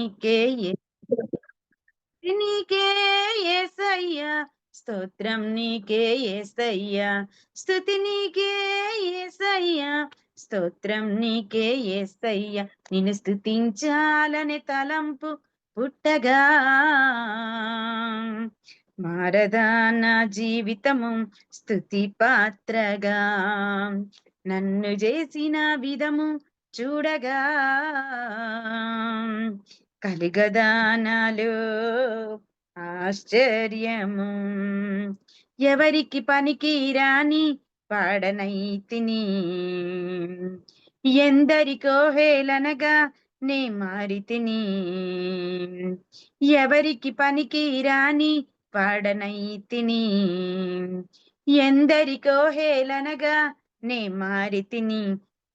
నీకే నీకే యేసయ్యా, స్తోత్రం నీకే యేసయ్యా, స్తుతి నీకే యేసయ్యా, స్తోత్రం నీకే యేసయ్యా. నిన్ను స్తుతించాలనే తలంపు పుట్టగా మారదా నా జీవితము స్తుతి పాత్రగా, నన్ను చేసిన విధము చూడగా కలిగదా నాలో ఆశ్చర్యము. ఎవరికి పనికి రాని పాడనైతిని, ఎందరికో హేళనగా నే మారితిని. ఎవరికి పనికి రాని పాడనైతిని, ఎందరికో హేళనగా నే మారితిని.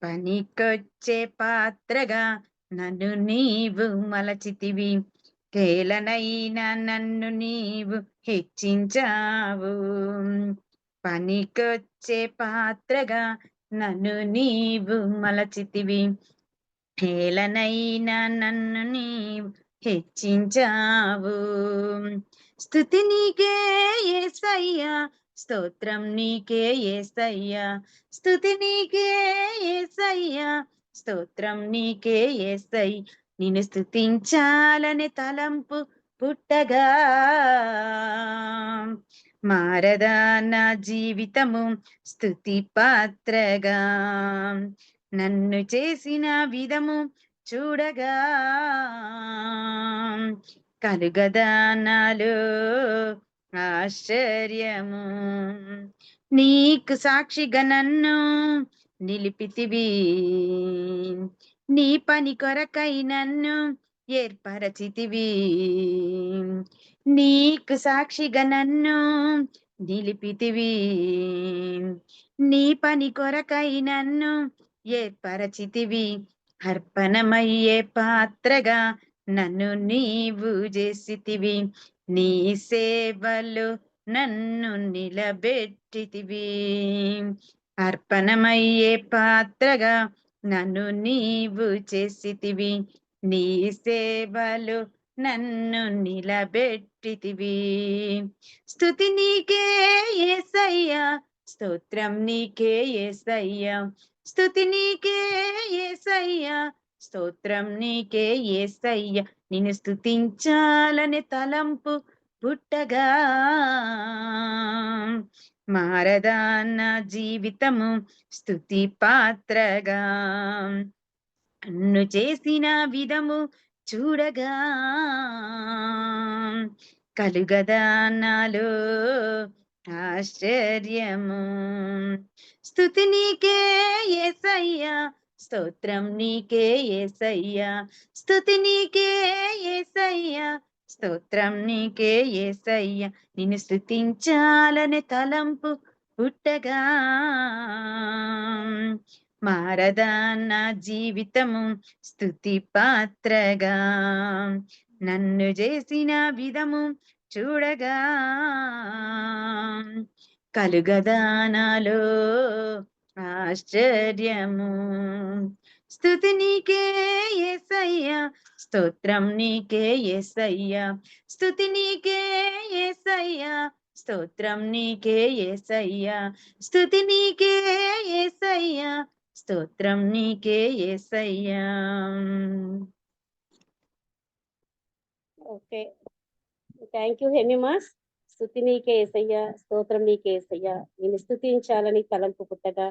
పనికొచ్చే పాత్రగా నన్ను నీవు మలచితివి, కేలనైన నన్ను నీవు హెచ్చించావు. పనికొచ్చే పాత్రగా నన్ను నీవు మలచితివి, కేలనైన నన్ను నీవు హెచ్చించావు. స్తుతి నీకే యేసయ్యా, స్తోత్రం నీకే యేసయ్యా, స్తుతి నీకే యేసయ్యా, స్తోత్రం నీకే యేసయ్య. నిన్ను స్తుతించాలనే తలంపు పుట్టగా మారదా నా జీవితము స్తుతి పాత్రగా, నన్ను చేసిన విధము చూడగా కలుగదా నాలో ఆశ్చర్యము. నీకు సాక్షిగా నన్ను నిలిపితివి, నీ పని కొరకై నన్ను ఏర్పరచితివి. నీకు సాక్షిగా నన్ను నిలిపితివి, నీ పని కొరకై నన్ను ఏర్పరచితివి. అర్పణమయ్యే పాత్రగా నన్ను నీవు చేసితివి, నీ సేవలు నన్ను నిలబెట్టితివి. అర్పణమయ్యే పాత్రగా నన్ను నీవు చేసితివి, నీ సేవలు నన్ను నిలబెట్టితివి. స్తుతి నీకే యేసయ్యా, స్తోత్రం నీకే యేసయ్యా, స్తుతి నీకే యేసయ్యా, స్తోత్రం నీకే యేసయ్యా. నిన్ను స్తుతించాలనే తలంపు పుట్టగా మారదా నా జీవితము స్తుతి పాత్రగా, నన్ను చేసిన విధము చూడగా కలుగదా నాలో ఆశ్చర్యము. స్తుతి నీకే యేసయ్యా, స్తోత్రం నీకే యేసయ్యా, స్తుతి నీకే యేసయ్యా, స్తోత్రం నీకే యేసయ్యా. నిన్ను స్తుతించాలనే తలంపు పుట్టగా మారదా నా జీవితము స్తుతి పాత్రగా, నన్ను చేసిన విధము చూడగా కలుగదా నాలో ఆశ్చర్యము. స్తుతి నీకే యేసయ్యా, స్తోత్రం నీకే యేసయ్యా, స్తుతి నీకే యేసయ్యా, స్తోత్రం నీకే యేసయ్యా, స్తుతి నీకే యేసయ్యా, స్తోత్రం నీకే యేసయ్యా. Okay, thank you Hemima. స్తుతి నీకే యేసయ్యా, స్తోత్రం నీకే యేసయ్యా, నేను స్తుతించాలని తలంపు పుట్టగా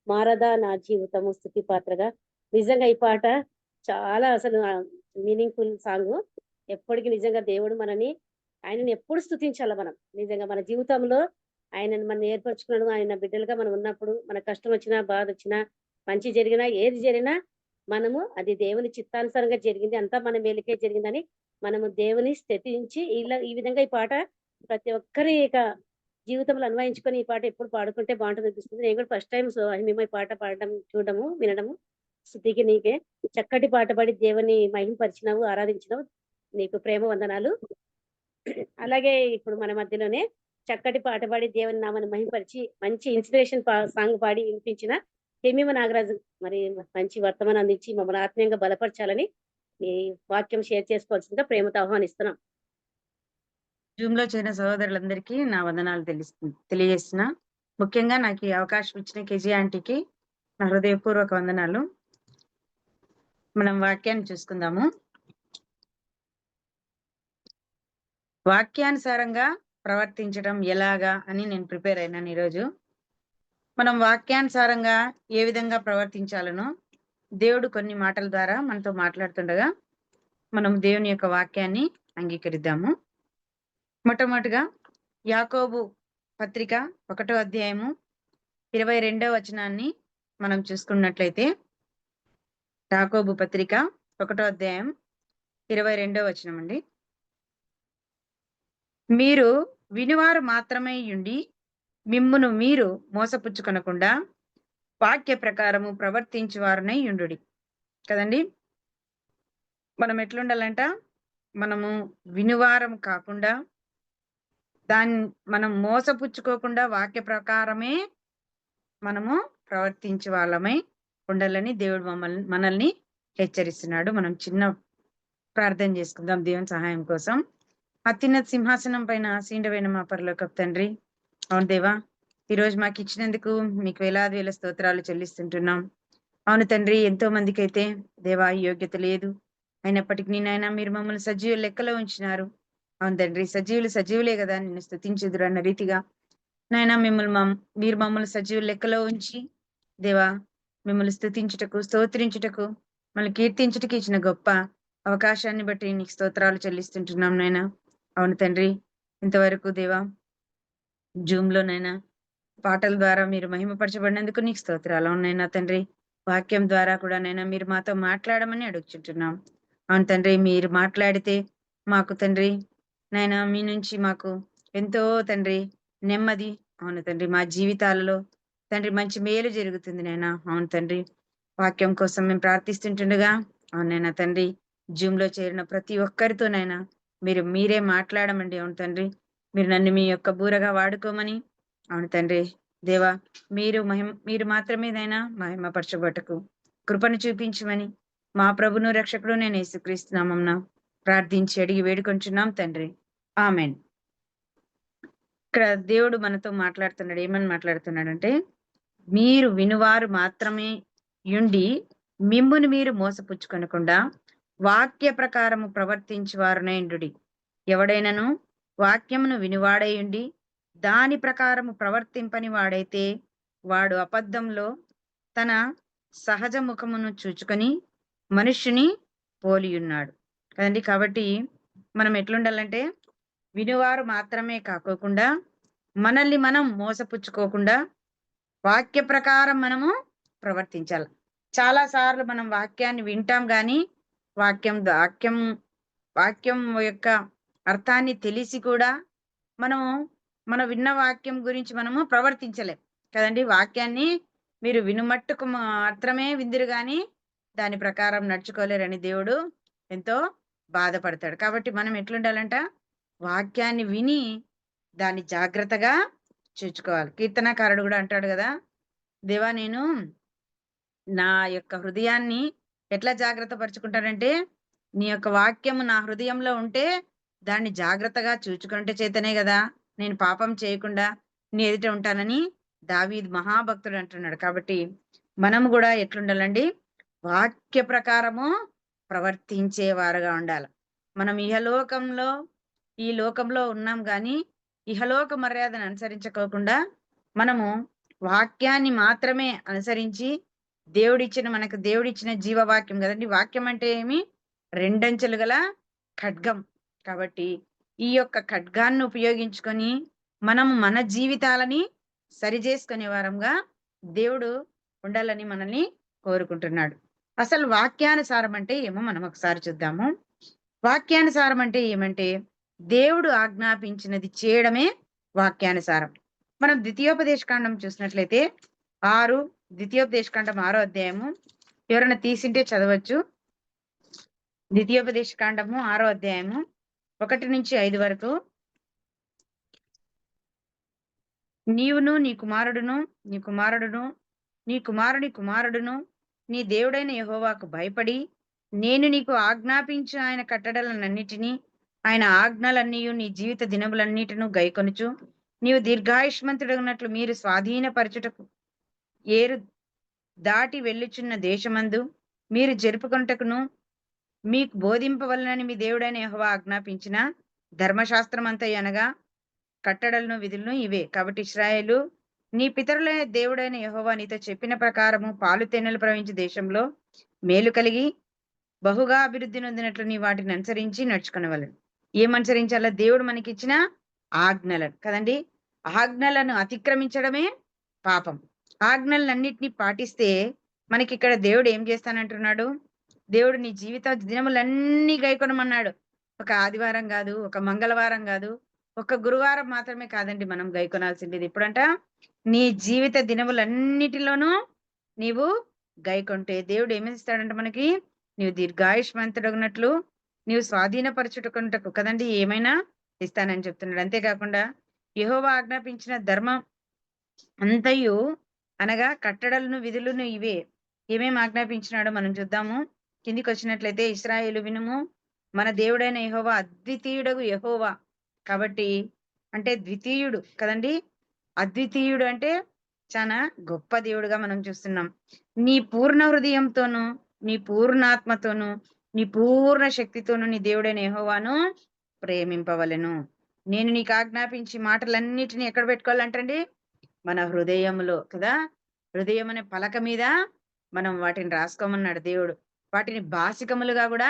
మారదా నా జీవితము స్తుతి పాత్రగా. నిజంగా ఈ పాట చాలా అసలు మీనింగ్ఫుల్ సాంగ్. ఎప్పటికీ నిజంగా దేవుడు మనని, ఆయనని ఎప్పుడు స్తుతించాల మనం. నిజంగా మన జీవితంలో ఆయనను మనం ఏర్పరచుకున్నాడు. ఆయన బిడ్డలుగా మనం ఉన్నప్పుడు మన కష్టం వచ్చినా, బాధ వచ్చినా, మంచి జరిగినా, ఏది జరిగినా మనము అది దేవుని చిత్తానుసారంగా జరిగింది, అంతా మన మేలుకే జరిగిందని మనము దేవుని స్తుతించి ఇలా ఈ విధంగా ఈ పాట ప్రతి ఒక్కరి జీవితంలో అన్వయించుకొని ఈ పాట ఎప్పుడు పాడుకుంటే బాగుంటుంది అనిపిస్తుంది. నేను కూడా ఫస్ట్ టైం మేము ఈ పాట పాడడం, చూడడము, వినడము. స్తుతికి నీకే చక్కటి పాట పాడి దేవుని మహిమపరిచినావు, ఆరాధించినావు, నీకు ప్రేమ వందనాలు. అలాగే ఇప్పుడు మన మధ్యలోనే చక్కటి పాట పాడి దేవుని నామాన్ని మహిమపరిచి మంచి ఇన్స్పిరేషన్ సాంగ్ పాడి వినిపించిన హేమిమ నాగరాజు మరి మంచి వర్తమానం అందించి మమ్మల్ని ఆత్మీయంగా బలపరచాలని మీ వాక్యం షేర్ చేసుకోవాల్సిందిగా ప్రేమతో ఆహ్వానిస్తున్నాం. జూమ్ లో చేరిన సహోదరులందరికీ నా వందనాలు తెలియజేస్తున్నా. ముఖ్యంగా నాకు ఈ అవకాశం ఇచ్చిన కేజీ ఆంటీకి నా హృదయపూర్వక వందనాలు. మనం వాక్యాన్ని చూసుకుందాము. వాక్యానుసారంగా ప్రవర్తించడం ఎలాగా అని నేను ప్రిపేర్ అయినాను ఈరోజు. మనం వాక్యానుసారంగా ఏ విధంగా ప్రవర్తించాలనో దేవుడు కొన్ని మాటల ద్వారా మనతో మాట్లాడుతుండగా మనం దేవుని యొక్క వాక్యాన్ని అంగీకరిద్దాము. మొట్టమొదటిగా యాకోబు పత్రిక 1వ అధ్యాయము 22వ వచనాన్ని మనం చూసుకున్నట్లయితే, యాకోబు పత్రిక 1వ అధ్యాయం 22వ వచనం అండి. మీరు వినువారు మాత్రమే ఉండి మిమ్మును మీరు మోసపుచ్చుకొనకుండా వాక్య ప్రకారము ప్రవర్తించువారునై యుండుడి. కదండి, మనం ఎట్లుండాలంట? మనము వినువారం కాకుండా దాన్ని మనం మోసపుచ్చుకోకుండా వాక్య ప్రకారమే మనము ప్రవర్తించే వాళ్ళమై ఉండాలని దేవుడు మనల్ని హెచ్చరిస్తున్నాడు. మనం చిన్న ప్రార్థన చేసుకుందాం దేవుని సహాయం కోసం. అత్యున్నత సింహాసనం పైన ఆసీనుడైన మా పరలోకపు తండ్రి, అవును దేవా, ఈరోజు మాకు ఇచ్చినందుకు మీకు వేలాది వేల స్తోత్రాలు చెల్లిస్తుంటున్నాం. అవును తండ్రి, ఎంతో మందికి అయితే దేవా ఈ యోగ్యత లేదు, అయినప్పటికీ నాయన మీరు మమ్మల్ని సజీవ లెక్కలో ఉంచినారు. అవును తండ్రి, సజీవులే కదా నిన్ను స్తుతించుదురు అన్న రీతిగా నాయన మీరు మమ్మల్ని సజీవ లెక్కలో ఉంచి దేవా మిమ్మల్ని స్తుతించుటకు, స్తోత్రించుటకు, మమ్మల్ని కీర్తించుటకు ఇచ్చిన గొప్ప అవకాశాన్ని బట్టి నీకు స్తోత్రాలు చెల్లిస్తుంటున్నాం నాయన. అవును తండ్రి, ఇంతవరకు దేవా జూమ్ లోనైనా పాటల ద్వారా మీరు మహిమపరచబడినందుకు నీకు స్తోత్రాలు. అవునైనా తండ్రి, వాక్యం ద్వారా కూడా నైనా మీరు మాతో మాట్లాడమని అడుగుచుంటున్నాం. అవును తండ్రి, మీరు మాట్లాడితే మాకు తండ్రి నైనా మీ నుంచి మాకు ఎంతో తండ్రి నెమ్మది, అవును తండ్రి, మా జీవితాలలో తండ్రి మంచి మేలు జరుగుతుంది నైనా. అవును తండ్రి, వాక్యం కోసం మేము ప్రార్థిస్తుంటుండగా అవునైనా తండ్రి జూమ్ లో చేరిన ప్రతి ఒక్కరితోనైనా మీరే మాట్లాడమండి. అవును తండ్రి, మీరు నన్ను మీ యొక్క బూరగా వాడుకోమని, అవును తండ్రి దేవా మీరు మాత్రమే నైనా మహిమపరచబట్టకు కృపను చూపించమని మా ప్రభును రక్షకుడు నేను యేసుక్రీస్తు నామమున ప్రార్థించి అడిగి వేడుకొంచున్నాం తండ్రి, ఆమెన్. ఇక్కడ దేవుడు మనతో మాట్లాడుతున్నాడు. ఏమని మాట్లాడుతున్నాడంటే, మీరు వినువారు మాత్రమే యుండి మిమ్మును మీరు మోసపుచ్చుకొనకుండా వాక్య ప్రకారము ప్రవర్తించువారునైండుడి. ఎవడైనను వాక్యమును వినువాడైయుండి దాని ప్రకారము ప్రవర్తింపని వాడైతే వాడు అబద్ధంలో తన సహజ ముఖమును చూచుకొని మనుష్యుని పోలియున్నాడు. కదండి, కాబట్టి మనం ఎట్లుండాలంటే వినువారు మాత్రమే కాకోకుండా మనల్ని మనం మోసపుచ్చుకోకుండా వాక్య ప్రకారం మనము ప్రవర్తించాలి. చాలా సార్లు మనం వాక్యాన్ని వింటాం గాని వాక్యం వాక్యం యొక్క అర్థాన్ని తెలిసి కూడా మనము మన విన్న వాక్యం గురించి మనము ప్రవర్తించలేం కదండి. వాక్యాన్ని మీరు వినుమట్టుకు మాత్రమే విందురు గాని దాని ప్రకారం నడుచుకోలేరని దేవుడు ఎంతో బాధపడతాడు. కాబట్టి మనం ఎట్లుండాలంట? వాక్యాన్ని విని దాన్ని జాగ్రత్తగా చూచుకోవాలి. కీర్తనాకారుడు కూడా అంటాడు కదా, దేవా నేను నా యొక్క హృదయాన్ని ఎట్లా జాగ్రత్త పరుచుకుంటానంటే, నీ యొక్క వాక్యము నా హృదయంలో ఉంటే దాన్ని జాగ్రత్తగా చూచుకుంటే చేతనే కదా నేను పాపం చేయకుండా నీ ఎదుట ఉంటానని దావీదు మహాభక్తుడు అంటున్నాడు. కాబట్టి మనము కూడా ఎట్లుండాలండి? వాక్య ప్రకారము ప్రవర్తించే వారుగా ఉండాలి. మనం ఈ లోకంలో ఉన్నాం గాని ఇహలోక మర్యాదను అనుసరించుకోకుండా మనము వాక్యాన్ని మాత్రమే అనుసరించి మనకు దేవుడిచ్చిన జీవవాక్యం కదండి. వాక్యం అంటే ఏమి? రెండంచెలు గల ఖడ్గం. కాబట్టి ఈ యొక్క ఖడ్గాన్ని ఉపయోగించుకొని మనము మన జీవితాలని సరిచేసుకునే వారంగా దేవుడు ఉండాలని మనల్ని కోరుకుంటున్నాడు. అసలు వాక్యానుసారం అంటే ఏమో మనం ఒకసారి చూద్దాము. వాక్యానుసారం అంటే ఏమంటే దేవుడు ఆజ్ఞాపించినది చేయడమే వాక్యానుసారం. మనం ద్వితీయోపదేశకాండం చూసినట్లయితే ద్వితీయోపదేశకాండం 6వ అధ్యాయము ఎవరైనా తీసింటే చదవచ్చు. ద్వితీయోపదేశకాండము 6వ అధ్యాయము 1 నుంచి 5 వరకు. నీవును నీ కుమారుడును నీ కుమారుని కుమారుడును నీ దేవుడైన యెహోవాకు భయపడి నేను నీకు ఆజ్ఞాపించు ఆయన కట్టడలనన్నిటినీ ఆయన ఆజ్ఞలన్నీయు నీ జీవిత దినములన్నిటిను గైకొనుచు నీవు దీర్ఘాయుష్మంతుడగినట్లు మీరు స్వాధీనపరచుటకు ఏరు దాటి వెళ్ళుచున్న దేశమందు మీరు జరుపుకొనుటకును మీకు బోధింపవలనని మీ దేవుడైన యెహోవా ఆజ్ఞాపించిన ధర్మశాస్త్రమంతయు అనగా కట్టడలను విధులను ఇవే. కాబట్టి ఇశ్రాయేలు నీ పితరులైన దేవుడైన యెహోవా నీతో చెప్పిన ప్రకారము పాలు తేనెలు ప్రవహించే దేశంలో మేలు కలిగి బహుగా అభివృద్ధి నొందినట్లు నీ వాటిని అనుసరించి నడుచుకునవలెను. ఏమనుసరించాలా? దేవుడు మనకిచ్చిన ఆజ్ఞలను కదండి. ఆజ్ఞలను అతిక్రమించడమే పాపం. ఆజ్ఞలన్నిటిని పాటిస్తే మనకిక్కడ దేవుడు ఏం చేస్తానంటున్నాడు? దేవుడు నీ జీవిత దినములన్నీ గైకొనమన్నాడు. ఒక ఆదివారం కాదు, ఒక మంగళవారం కాదు, ఒక గురువారం మాత్రమే కాదండి మనం గైకొనాల్సింది. ఎప్పుడంట? నీ జీవిత దినములన్నిటిలోనూ నీవు గైకొంటే దేవుడు ఏమిస్తాడంట మనకి? నీవు దీర్ఘాయుష్మంతుడగినట్లు నీవు స్వాధీనపరచుటకుంటకు కదండి ఏమైనా ఇస్తానని చెప్తున్నాడు. అంతేకాకుండా యెహోవా ఆజ్ఞాపించిన ధర్మం అంతయు అనగా కట్టడలను విధులను ఇవే. ఏమేమి ఆజ్ఞాపించినాడో మనం చూద్దాము. కిందికి వచ్చినట్లయితే ఇశ్రాయేలు వినుము, మన దేవుడైన యెహోవా అద్వితీయుడగు యెహోవా. కాబట్టి అంటే ద్వితీయుడు కదండి. అద్వితీయుడు అంటే చాలా గొప్ప దేవుడుగా మనం చూస్తున్నాం. నీ పూర్ణ హృదయంతోను నీ పూర్ణాత్మతోను నీ పూర్ణ శక్తితోను నీ దేవుడైన యెహోవాను ప్రేమింపవలెను. నేను నీకు ఆజ్ఞాపించి మాటలన్నిటిని ఎక్కడ పెట్టుకోవాలంటండి? మన హృదయములో కదా. హృదయం అనే పలక మీద మనం వాటిని రాసుకోమన్నాడు దేవుడు. వాటిని బాసికములుగా కూడా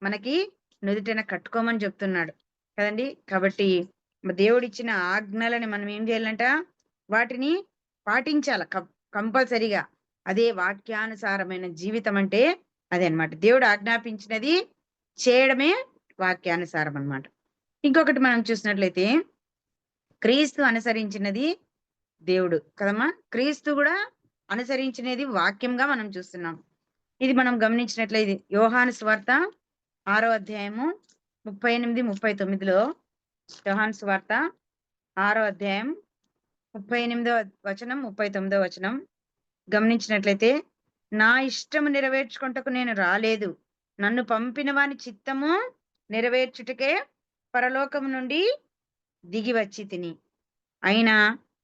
మనకి నుదుటిన కట్టుకోమని చెప్తున్నాడు కదండి. కాబట్టి దేవుడిచ్చిన ఆజ్ఞలని మనం ఏం చేయాలంట? వాటిని పాటించాల కంపల్సరీగా. అదే వాక్యానుసారమైన జీవితం అంటే అదే అన్నమాట. దేవుడు ఆజ్ఞాపించినది చేయడమే వాక్యానుసారం అన్నమాట. ఇంకొకటి మనం చూసినట్లయితే క్రీస్తు అనుసరించినది దేవుడు కదమ్మా. క్రీస్తు కూడా అనుసరించినది వాక్యంగా మనం చూస్తున్నాం. ఇది మనం గమనించినట్లయితే యోహాను సువార్త 6వ అధ్యాయము 38, 39లో యోహాను సువార్త 6వ అధ్యాయం 38వ వచనం 39వ వచనం గమనించినట్లయితే నా ఇష్టము నెరవేర్చుకొనుటకు నేను రాలేదు, నన్ను పంపిన వాని చిత్తము నెరవేర్చుటకే పరలోకము నుండి దిగి వచ్చి తిని, అయినా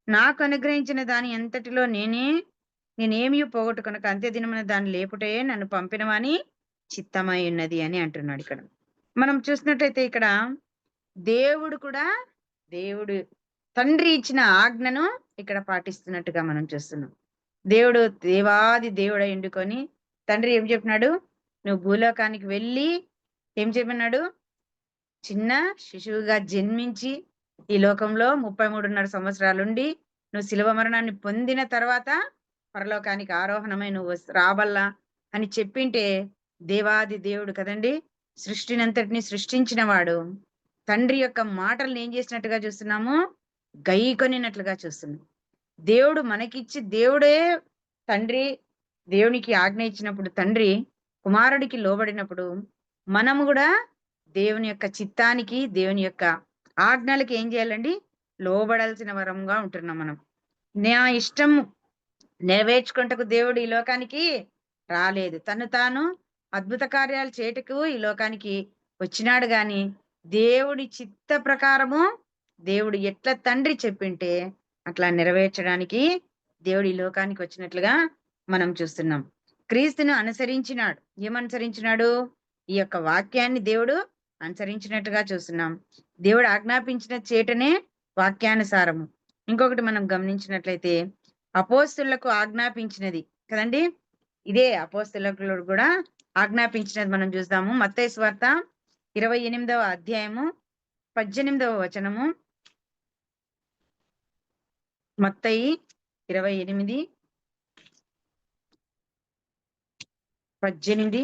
నాకు అనుగ్రహించిన దాని అంతటిలో నేనేమి పోగొట్టుకొనక అంత్య దినమున దాన్ని లేపుటే నన్ను పంపిన వాని చిత్తమై ఉన్నది అని అంటున్నాడు. ఇక్కడ మనం చూసినట్లయితే ఇక్కడ దేవుడు కూడా దేవుడు తండ్రి ఇచ్చిన ఆజ్ఞను ఇక్కడ పాటిస్తున్నట్టుగా మనం చూస్తున్నాం. దేవుడు దేవాది దేవుడై ఉండుకొని తండ్రి ఏం చెప్పినాడు? నువ్వు భూలోకానికి వెళ్ళి ఏం చెప్పినాడు? చిన్న శిశువుగా జన్మించి ఈ లోకంలో 33.5 సంవత్సరాలుండి నువ్వు శిలువ మరణాన్ని పొందిన తర్వాత పరలోకానికి ఆరోహణమై నువ్వు రాబల్లా అని చెప్పింటే దేవాది దేవుడు కదండి. సృష్టినంతటిని సృష్టించిన వాడు తండ్రి యొక్క మాటలను ఏం చేసినట్టుగా చూస్తున్నాము? గైకొనినట్లుగా చూస్తున్నాం. దేవుడు మనకిచ్చి దేవుడే తండ్రి దేవునికి ఆజ్ఞ ఇచ్చినప్పుడు తండ్రి కుమారుడికి లోబడినప్పుడు మనము కూడా దేవుని యొక్క చిత్తానికి దేవుని యొక్క ఆజ్ఞలకి ఏం చేయాలండి? లోబడాల్సిన వరంగా ఉంటున్నాం మనం. నా ఇష్టం నెరవేర్చుకుంటకు దేవుడు ఈ లోకానికి రాలేదు, తను తాను అద్భుత కార్యాలు చేయటకు ఈ లోకానికి వచ్చినాడు. గాని దేవుడి చిత్త ప్రకారము దేవుడు ఎట్లా తండ్రి చెప్పింటే అట్లా నెరవేర్చడానికి దేవుడు ఈ లోకానికి వచ్చినట్లుగా మనం చూస్తున్నాం. క్రీస్తును అనుసరించినాడు. ఏమనుసరించినాడు? ఈ యొక్క వాక్యాన్ని దేవుడు అనుసరించినట్టుగా చూస్తున్నాం. దేవుడు ఆజ్ఞాపించిన చేటనే వాక్యానుసారము. ఇంకొకటి మనం గమనించినట్లయితే అపోస్తులకు ఆజ్ఞాపించినది కదండి. ఇదే అపోస్తులకు కూడా ఆజ్ఞాపించినది మనం చూద్దాము. మత్తయి సువార్త 28వ అధ్యాయము 18వ వచనము. మత్తయి 28, 18.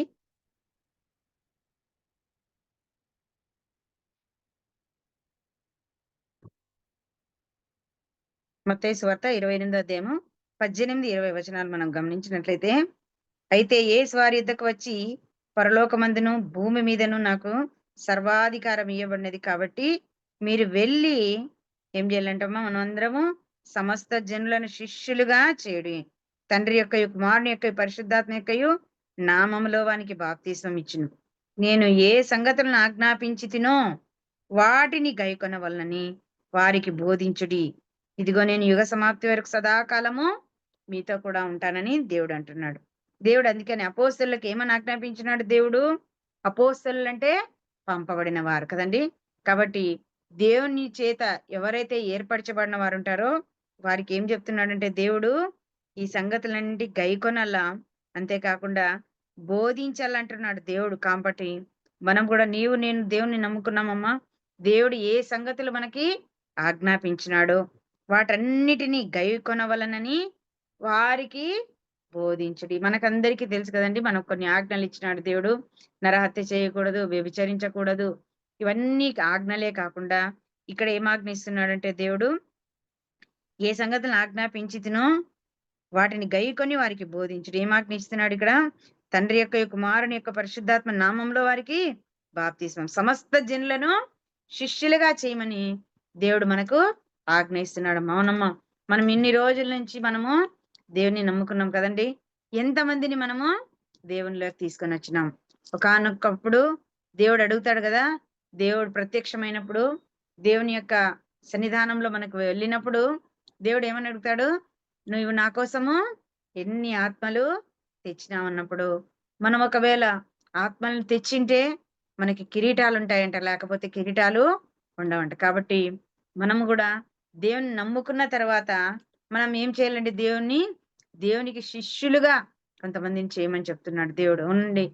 మత్తయి సువార్త 28వ అధ్యాయము 18, 20 వచనాలు మనం గమనించినట్లయితే, అయితే యేసు వారి యుద్ధకు వచ్చి పరలోకమందును భూమి మీదను నాకు సర్వాధికారం ఇవ్వబడినది, కాబట్టి మీరు వెళ్ళి ఏం చేయాలంటమ్మా? మనం అందరము సమస్త జనులను శిష్యులుగా చేయుడి, తండ్రి యొక్క కుమారుని యొక్క పరిశుద్ధాత్మ యొక్కయు నామములో వానికి బాప్తిస్మం ఇచ్చును. నేను ఏ సంగతులను ఆజ్ఞాపించి తినో వాటిని గైకొనవలనని వారికి బోధించుడి. ఇదిగో నేను యుగ సమాప్తి వరకు సదాకాలము మీతో కూడా ఉంటానని దేవుడు అంటున్నాడు. దేవుడు అందుకని అపోస్తలులకు ఏమని ఆజ్ఞాపించినాడు దేవుడు? అపోస్తలు అంటే పంపబడిన వారు కదండి. కాబట్టి దేవుని చేత ఎవరైతే ఏర్పరచబడిన వారు ఉంటారో వారికి ఏం చెప్తున్నాడంటే దేవుడు ఈ సంగతులన్నింటి గైకొనల్లా, అంతేకాకుండా బోధించాలంటున్నాడు దేవుడు. కాబట్టి మనం కూడా నేను దేవుని నమ్ముకున్నామమ్మా. దేవుడు ఏ సంగతులు మనకి ఆజ్ఞాపించినాడో వాటన్నిటినీ గైకొనవలనని వారికి బోధించుడి. మనకందరికీ తెలుసు కదండి, మనకు కొన్ని ఆజ్ఞలు ఇచ్చినాడు దేవుడు. నరహత్య చేయకూడదు, వ్యభిచరించకూడదు. ఇవన్నీ ఆజ్ఞలే కాకుండా ఇక్కడ ఏం ఆజ్ఞ ఇస్తున్నాడంటే దేవుడు, ఏ సంగతులను ఆజ్ఞాపించి తినో వాటిని గైకొని వారికి బోధించుడు. ఏం ఆజ్ఞ ఇస్తున్నాడు ఇక్కడ? తండ్రి యొక్క కుమారుని యొక్క పరిశుద్ధాత్మ నామంలో వారికి బాప్తిస్మం, సమస్త జనులను శిష్యులుగా చేయమని దేవుడు మనకు ఆజ్ఞ ఇస్తున్నాడు. మౌనమ్మ, మనం ఇన్ని రోజుల నుంచి మనము దేవుని నమ్ముకున్నాం కదండి. ఎంతమందిని మనము దేవునిలోకి తీసుకొని వచ్చినాం. ఒకానొకప్పుడు దేవుడు అడుగుతాడు కదా, దేవుడు ప్రత్యక్షమైనప్పుడు దేవుని యొక్క సన్నిధానంలో మనకు వెళ్ళినప్పుడు దేవుడు ఏమని అడుగుతాడు? నువ్వు నా కోసము ఎన్ని ఆత్మలు తెచ్చినావన్నప్పుడు, మనం ఒకవేళ ఆత్మలను తెచ్చింటే మనకి కిరీటాలు ఉంటాయంట, లేకపోతే కిరీటాలు ఉండవంట. కాబట్టి మనము కూడా దేవుని నమ్ముకున్న తర్వాత మనం ఏం చేయాలంటే దేవునికి శిష్యులుగా కొంతమందిని చేయమని చెప్తున్నాడు దేవుడు. అవునండి,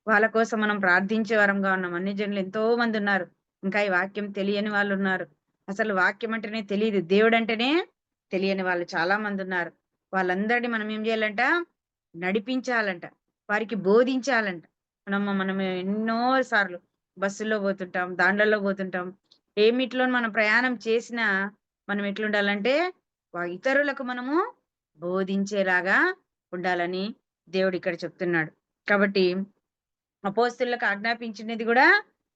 వాళ్ళ కోసం మనం ప్రార్థించే వరంగా ఉన్నాం. అన్ని జనులు ఎంతో మంది ఉన్నారు, ఇంకా ఈ వాక్యం తెలియని వాళ్ళు ఉన్నారు. అసలు వాక్యం అంటేనే తెలియదు, దేవుడు అంటేనే తెలియని వాళ్ళు చాలా మంది ఉన్నారు. వాళ్ళందరినీ మనం ఏం చేయాలంట? నడిపించాలంట, వారికి బోధించాలంట. మనం ఎన్నో సార్లు బస్సుల్లో పోతుంటాం, దాండ్లలో పోతుంటాం. ఏమిట్లో మనం ప్రయాణం చేసినా మనం ఎట్లుండాలంటే ఇతరులకు మనము బోధించేలాగా ఉండాలని దేవుడు ఇక్కడ చెప్తున్నాడు. కాబట్టి అపోస్తలులకు ఆజ్ఞాపించినది కూడా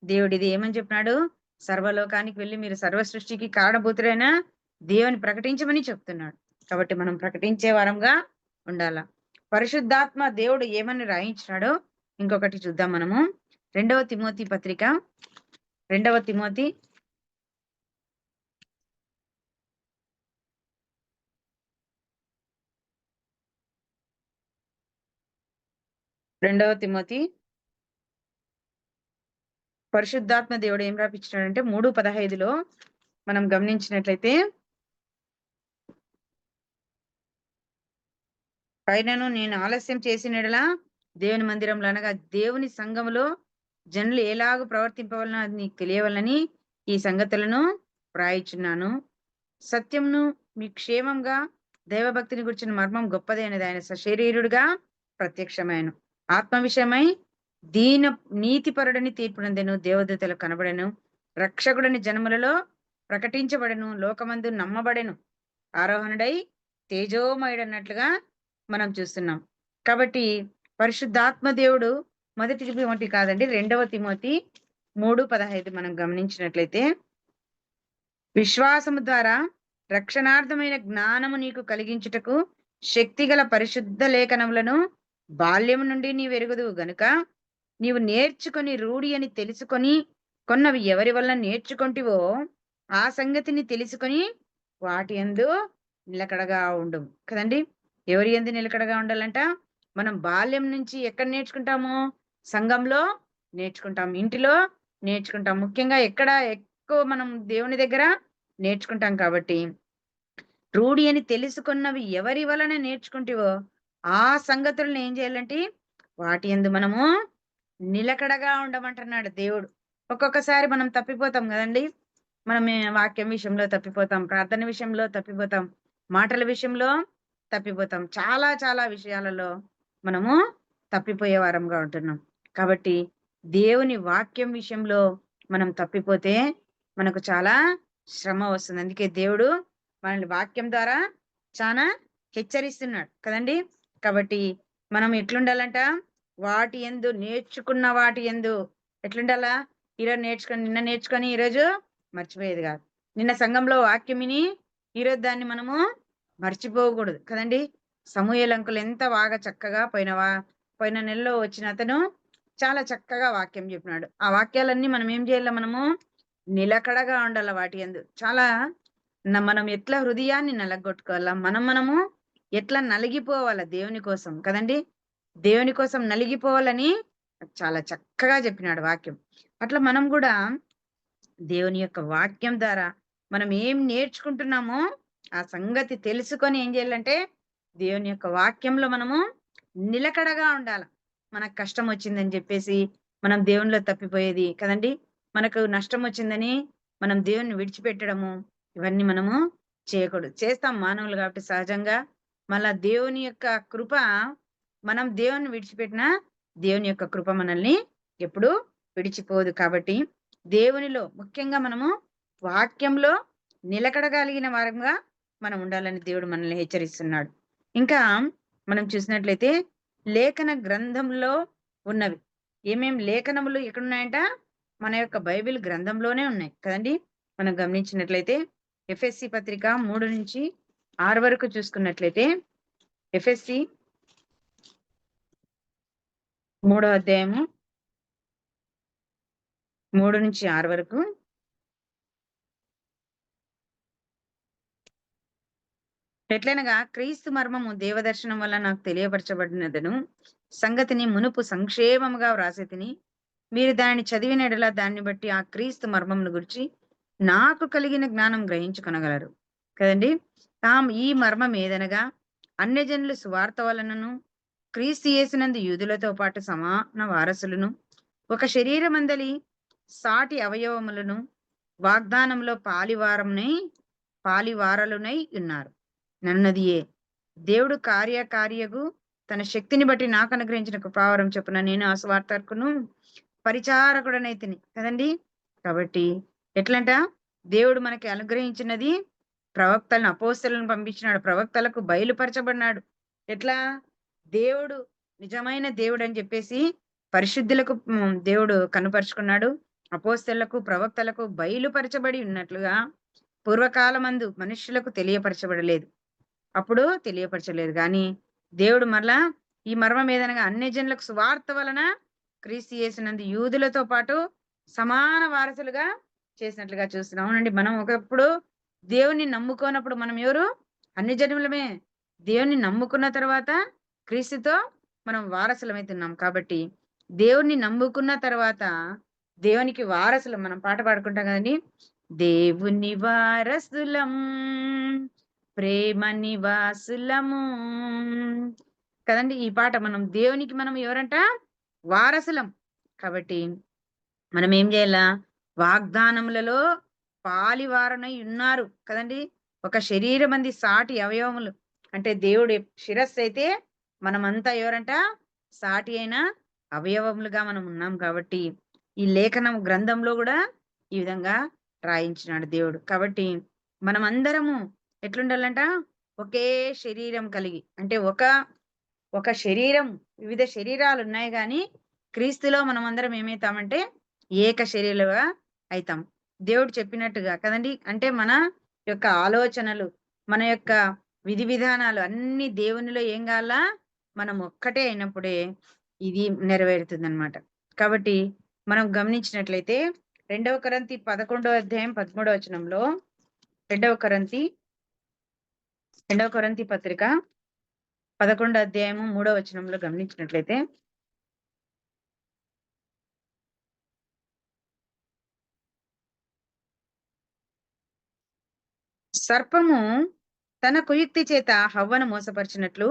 దేవుడిది. ఏమని చెప్పినాడు? సర్వలోకానికి వెళ్ళి మీరు సర్వ సృష్టికి కారణభూతులైన దేవుని ప్రకటించమని చెప్తున్నాడు. కాబట్టి మనం ప్రకటించే వారంగా ఉండాల. పరిశుద్ధాత్మ దేవుడు ఏమని రాయించినాడో ఇంకొకటి చూద్దాం మనము. 2వ తిమోతి పత్రిక, 2వ తిమోతి 2వ తిమోతి పరిశుద్ధాత్మ దేవుడు ఏం రాపించినాడంటే 3:15లో మనం గమనించినట్లయితే, అయినను నేను ఆలస్యం చేసినడలా దేవుని మందిరంలో అనగా దేవుని సంఘములో జనులు ఎలాగూ ప్రవర్తింపవలనో అది నీకు తెలియవలని ఈ సంగతులను వ్రాయిచున్నాను. సత్యంను మీ క్షేమంగా దైవభక్తిని గురించిన మర్మం గొప్పదే అనేది ఆయన సశరీరుడుగా ప్రత్యక్షమైన ఆత్మ విషయమై నీతిపరుడని తీర్పునందెను, దేవదూతలకు కనబడెను, రక్షకుడని జనములలో ప్రకటించబడెను, లోకమందు నమ్మబడెను, ఆరోహణుడై తేజోమయుడన్నట్లుగా మనం చూస్తున్నాం. కాబట్టి పరిశుద్ధాత్మ దేవుడు 1 తిమోతి కాదండి, 2వ తిమోతి 3:15 మనం గమనించినట్లయితే, విశ్వాసము ద్వారా రక్షణార్థమైన జ్ఞానము నీకు కలిగించుటకు శక్తిగల పరిశుద్ధ లేఖనములను బాల్యము నుండి నీవు ఎరుగుదువు గనుక నీవు నేర్చుకొని రూఢి అని తెలుసుకొని కొన్నవి ఎవరి వల్ల నేర్చుకొంటివో ఆ సంగతిని తెలుసుకొని వాటి యందు నిలకడగా ఉండు కదండి. ఎవరి యందు నిలకడగా ఉండాలంట? మనం బాల్యం నుంచి ఎక్కడ నేర్చుకుంటాము? సంఘంలో నేర్చుకుంటాం, ఇంటిలో నేర్చుకుంటాం. ముఖ్యంగా ఎక్కడ ఎక్కువ మనం దేవుని దగ్గర నేర్చుకుంటాం. కాబట్టి రూఢి అని తెలుసుకున్నవి ఎవరి వలన నేర్చుకుంటివో ఆ సంగతులను ఏం చేయాలంటే వాటి యందు మనము నిలకడగా ఉండమంటున్నాడు దేవుడు. ఒక్కొక్కసారి మనం తప్పిపోతాం కదండి. మనం వాక్యం విషయంలో తప్పిపోతాం, ప్రార్థన విషయంలో తప్పిపోతాం, మాటల విషయంలో తప్పిపోతాం, చాలా చాలా విషయాలలో మనము తప్పిపోయే వారంగా ఉంటున్నాం. కాబట్టి దేవుని వాక్యం విషయంలో మనం తప్పిపోతే మనకు చాలా శ్రమ వస్తుంది. అందుకే దేవుడు మనల్ని వాక్యం ద్వారా చాలా హెచ్చరిస్తున్నాడు కదండి. కాబట్టి మనం ఎట్లుండాలంట? వాటి యందు నేర్చుకున్న వాటి యందు ఎట్లుండాలా? నిన్న నేర్చుకొని ఈరోజు మర్చిపోయేది కాదు. నిన్న సంఘంలో వాక్యం విని ఈరోజు దాన్ని మనము మర్చిపోకూడదు కదండి. సమూయేలు అంకుల్ ఎంత బాగా చక్కగా పోయిన నెలలో వచ్చిన అతను చాలా చక్కగా వాక్యం చెప్పినాడు. ఆ వాక్యాలన్నీ మనం ఏం చేయాలి? మనము నిలకడగా ఉండాల వాటి యందు. చాలా మనం ఎట్లా హృదయాన్ని నలగొట్టుకోవాలా? మనము ఎట్లా నలిగిపోవాలా దేవుని కోసం కదండీ! దేవుని కోసం నలిగిపోవాలని చాలా చక్కగా చెప్పినాడు వాక్యం. అట్లా మనం గూడా దేవుని యొక్క వాక్యం ద్వారా మనం ఏం నేర్చుకుంటున్నామో ఆ సంగతి తెలుసుకొని ఏం చేయాలంటే దేవుని యొక్క వాక్యంలో మనము నిలకడగా ఉండాల. మనకు కష్టం వచ్చిందని చెప్పేసి మనం దేవునిలో తప్పిపోయేది కదండీ! మనకు నష్టం వచ్చిందని మనం దేవున్ని విడిచిపెట్టడము ఇవన్నీ మనము చేయకూడదు. చేస్తాం మానవులు కాబట్టి సహజంగా. మళ్ళా దేవుని యొక్క కృప మనం దేవున్ని విడిచిపెట్టినా దేవుని యొక్క కృప మనల్ని ఎప్పుడూ విడిచిపోదు. కాబట్టి దేవునిలో ముఖ్యంగా మనము వాక్యంలో నిలకడగలిగిన వారంగా మనం ఉండాలని దేవుడు మనల్ని హెచ్చరిస్తున్నాడు. ఇంకా మనం చూసినట్లయితే లేఖన గ్రంథంలో ఉన్నవి. ఏమేం లేఖనములు ఎక్కడున్నాయంట? మన యొక్క బైబిల్ గ్రంథంలోనే ఉన్నాయి కదండీ! మనం గమనించినట్లయితే ఎఫెసీ పత్రిక 3-6 వరకు చూసుకున్నట్లయితే ఎఫెసీ 3వ అధ్యాయము 3-6 వరకు ఎట్లనగా క్రీస్తు మర్మము దేవదర్శనం వల్ల నాకు తెలియపరచబడినదను సంగతిని మునుపు సంక్షేమముగా వ్రాసితిని. మీరు దానిని చదివిన యెడల దాన్ని బట్టి ఆ క్రీస్తు మర్మమును గురించి నాకు కలిగిన జ్ఞానం గ్రహించుకొనగలరు. కదండీ! ఈ మర్మం ఏదనగా అన్యజనుల సువార్త వలనను క్రీస్తు యేసునందు యూదులతో పాటు సమాన వారసులను ఒక శరీరమందలి సాటి అవయవములను వాగ్దానంలో పాలివారలునై ఉన్నారు. నన్నదియే దేవుడు కార్యకు తన శక్తిని బట్టి నాకు అనుగ్రహించిన కృపావరం చొప్పున నేను ఆ సువార్తకును పరిచారకుడనైతిని కదండి. కాబట్టి ఎట్లంట దేవుడు మనకి అనుగ్రహించినది ప్రవక్తలను అపోస్తలను పంపించినాడు. ప్రవక్తలకు బయలుపరచబడినాడు. ఎట్లా దేవుడు నిజమైన దేవుడు అని చెప్పేసి పరిశుద్ధులకు దేవుడు కనుపరుచుకున్నాడు. అపోస్తలకు ప్రవక్తలకు బయలుపరచబడి ఉన్నట్లుగా పూర్వకాలమందు మనుష్యులకు తెలియపరచబడలేదు. అప్పుడు తెలియపరచలేదు కానీ దేవుడు మరలా ఈ మర్మం ఏదనగా అన్యజనులకు సువార్త వలన క్రీస్తు యేసునందు యూదులతో పాటు సమాన వారసులుగా చేసినట్లుగా చూస్తున్నాం. అవునండి, మనం ఒకప్పుడు దేవుని నమ్ముకోనప్పుడు మనం ఎవరు? అన్ని జనులమే. దేవుని నమ్ముకున్న తర్వాత క్రీస్తుతో మనం వారసులమైతున్నాం. కాబట్టి దేవుణ్ణి నమ్ముకున్న తర్వాత దేవునికి వారసులం. మనం పాట పాడుకుంటాం కదండి, దేవుని వారసులం ప్రేమ నివాసులము కదండి. ఈ పాట మనం దేవునికి మనం ఎవరంట? వారసులం. కాబట్టి మనం ఏం చేయాలా? వాగ్దానములలో పాలివారనై ఉన్నారు కదండి. ఒక శరీరమంది సాటి అవయవములు అంటే దేవుడు శిరస్సు అయితే మనమంతా ఎవరంట? సాటి అయిన అవయవములుగా మనం ఉన్నాం. కాబట్టి ఈ లేఖనం గ్రంథంలో కూడా ఈ విధంగా రాయించినాడు దేవుడు. కాబట్టి మనం అందరము ఎట్లుండాలంట? ఒకే శరీరం కలిగి అంటే ఒక శరీరం, వివిధ శరీరాలు ఉన్నాయి కానీ క్రీస్తులో మనం అందరం ఏమైతామంటే ఏక శరీరులుగా అయితాం. దేవుడు చెప్పినట్టుగా కదండి. అంటే మన యొక్క ఆలోచనలు, మన యొక్క విధి విధానాలు అన్ని దేవునిలో ఏం కావాలా? మనం ఒక్కటే అయినప్పుడే ఇది నెరవేరుతుందన్నమాట. కాబట్టి మనం గమనించినట్లయితే 2వ కొరింథీ 11వ అధ్యాయం 13వ వచనంలో 2వ కొరింథీ పత్రిక 11వ అధ్యాయము 3వ వచనంలో గమనించినట్లయితే సర్పము తన కుయుక్తి చేత హవ్వను మోసపరిచినట్లు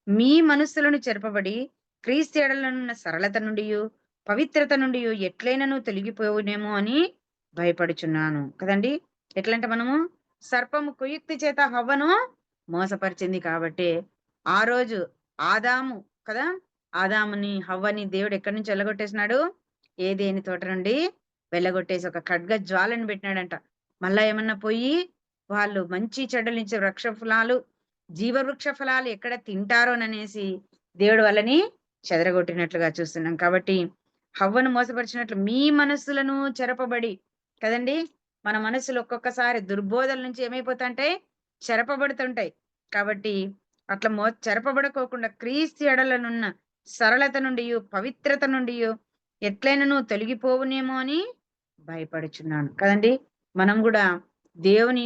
మీ మనస్సులను చెరపబడి క్రీస్తు ఎడలనున్న సరళత నుండి పవిత్రత నుండి ఎట్లైనను తొలగిపోవునేమో అని భయపడుచున్నాను కదండి. ఎట్లంటే మనము సర్పము కుయుక్తి చేత హవ్వను మోసపరిచింది కాబట్టి ఆ రోజు ఆదాము కదా, ఆదాముని హవ్వని దేవుడు ఎక్కడి నుంచి వెళ్ళగొట్టేసినాడు? ఏదేని తోట నుండి వెళ్ళగొట్టేసి ఒక ఖడ్గ జ్వాలను పెట్టినాడంట. మళ్ళా ఏమన్నా పోయి వాళ్ళు మంచి చెడ్డల నుంచి వృక్ష ఫలాలు, జీవవృక్ష ఫలాలు ఎక్కడ తింటారోననేసి దేవుడు వాళ్ళని చెదరగొట్టినట్లుగా చూస్తున్నాం. కాబట్టి హవ్వను మోసపరిచినట్లు మీ మనస్సులను చెరపబడి కదండి. మన మనస్సులు ఒక్కొక్కసారి దుర్బోధల నుంచి ఏమైపోతాంటే చెరపబడుతుంటాయి. కాబట్టి అట్లా చెరపబడుకోకుండా క్రీస్తు ఎడలనున్న సరళత నుండి పవిత్రత నుండి ఎట్లైనను తొలగిపోవునేమో అని భయపడుచున్నాను కదండి. మనం కూడా దేవుని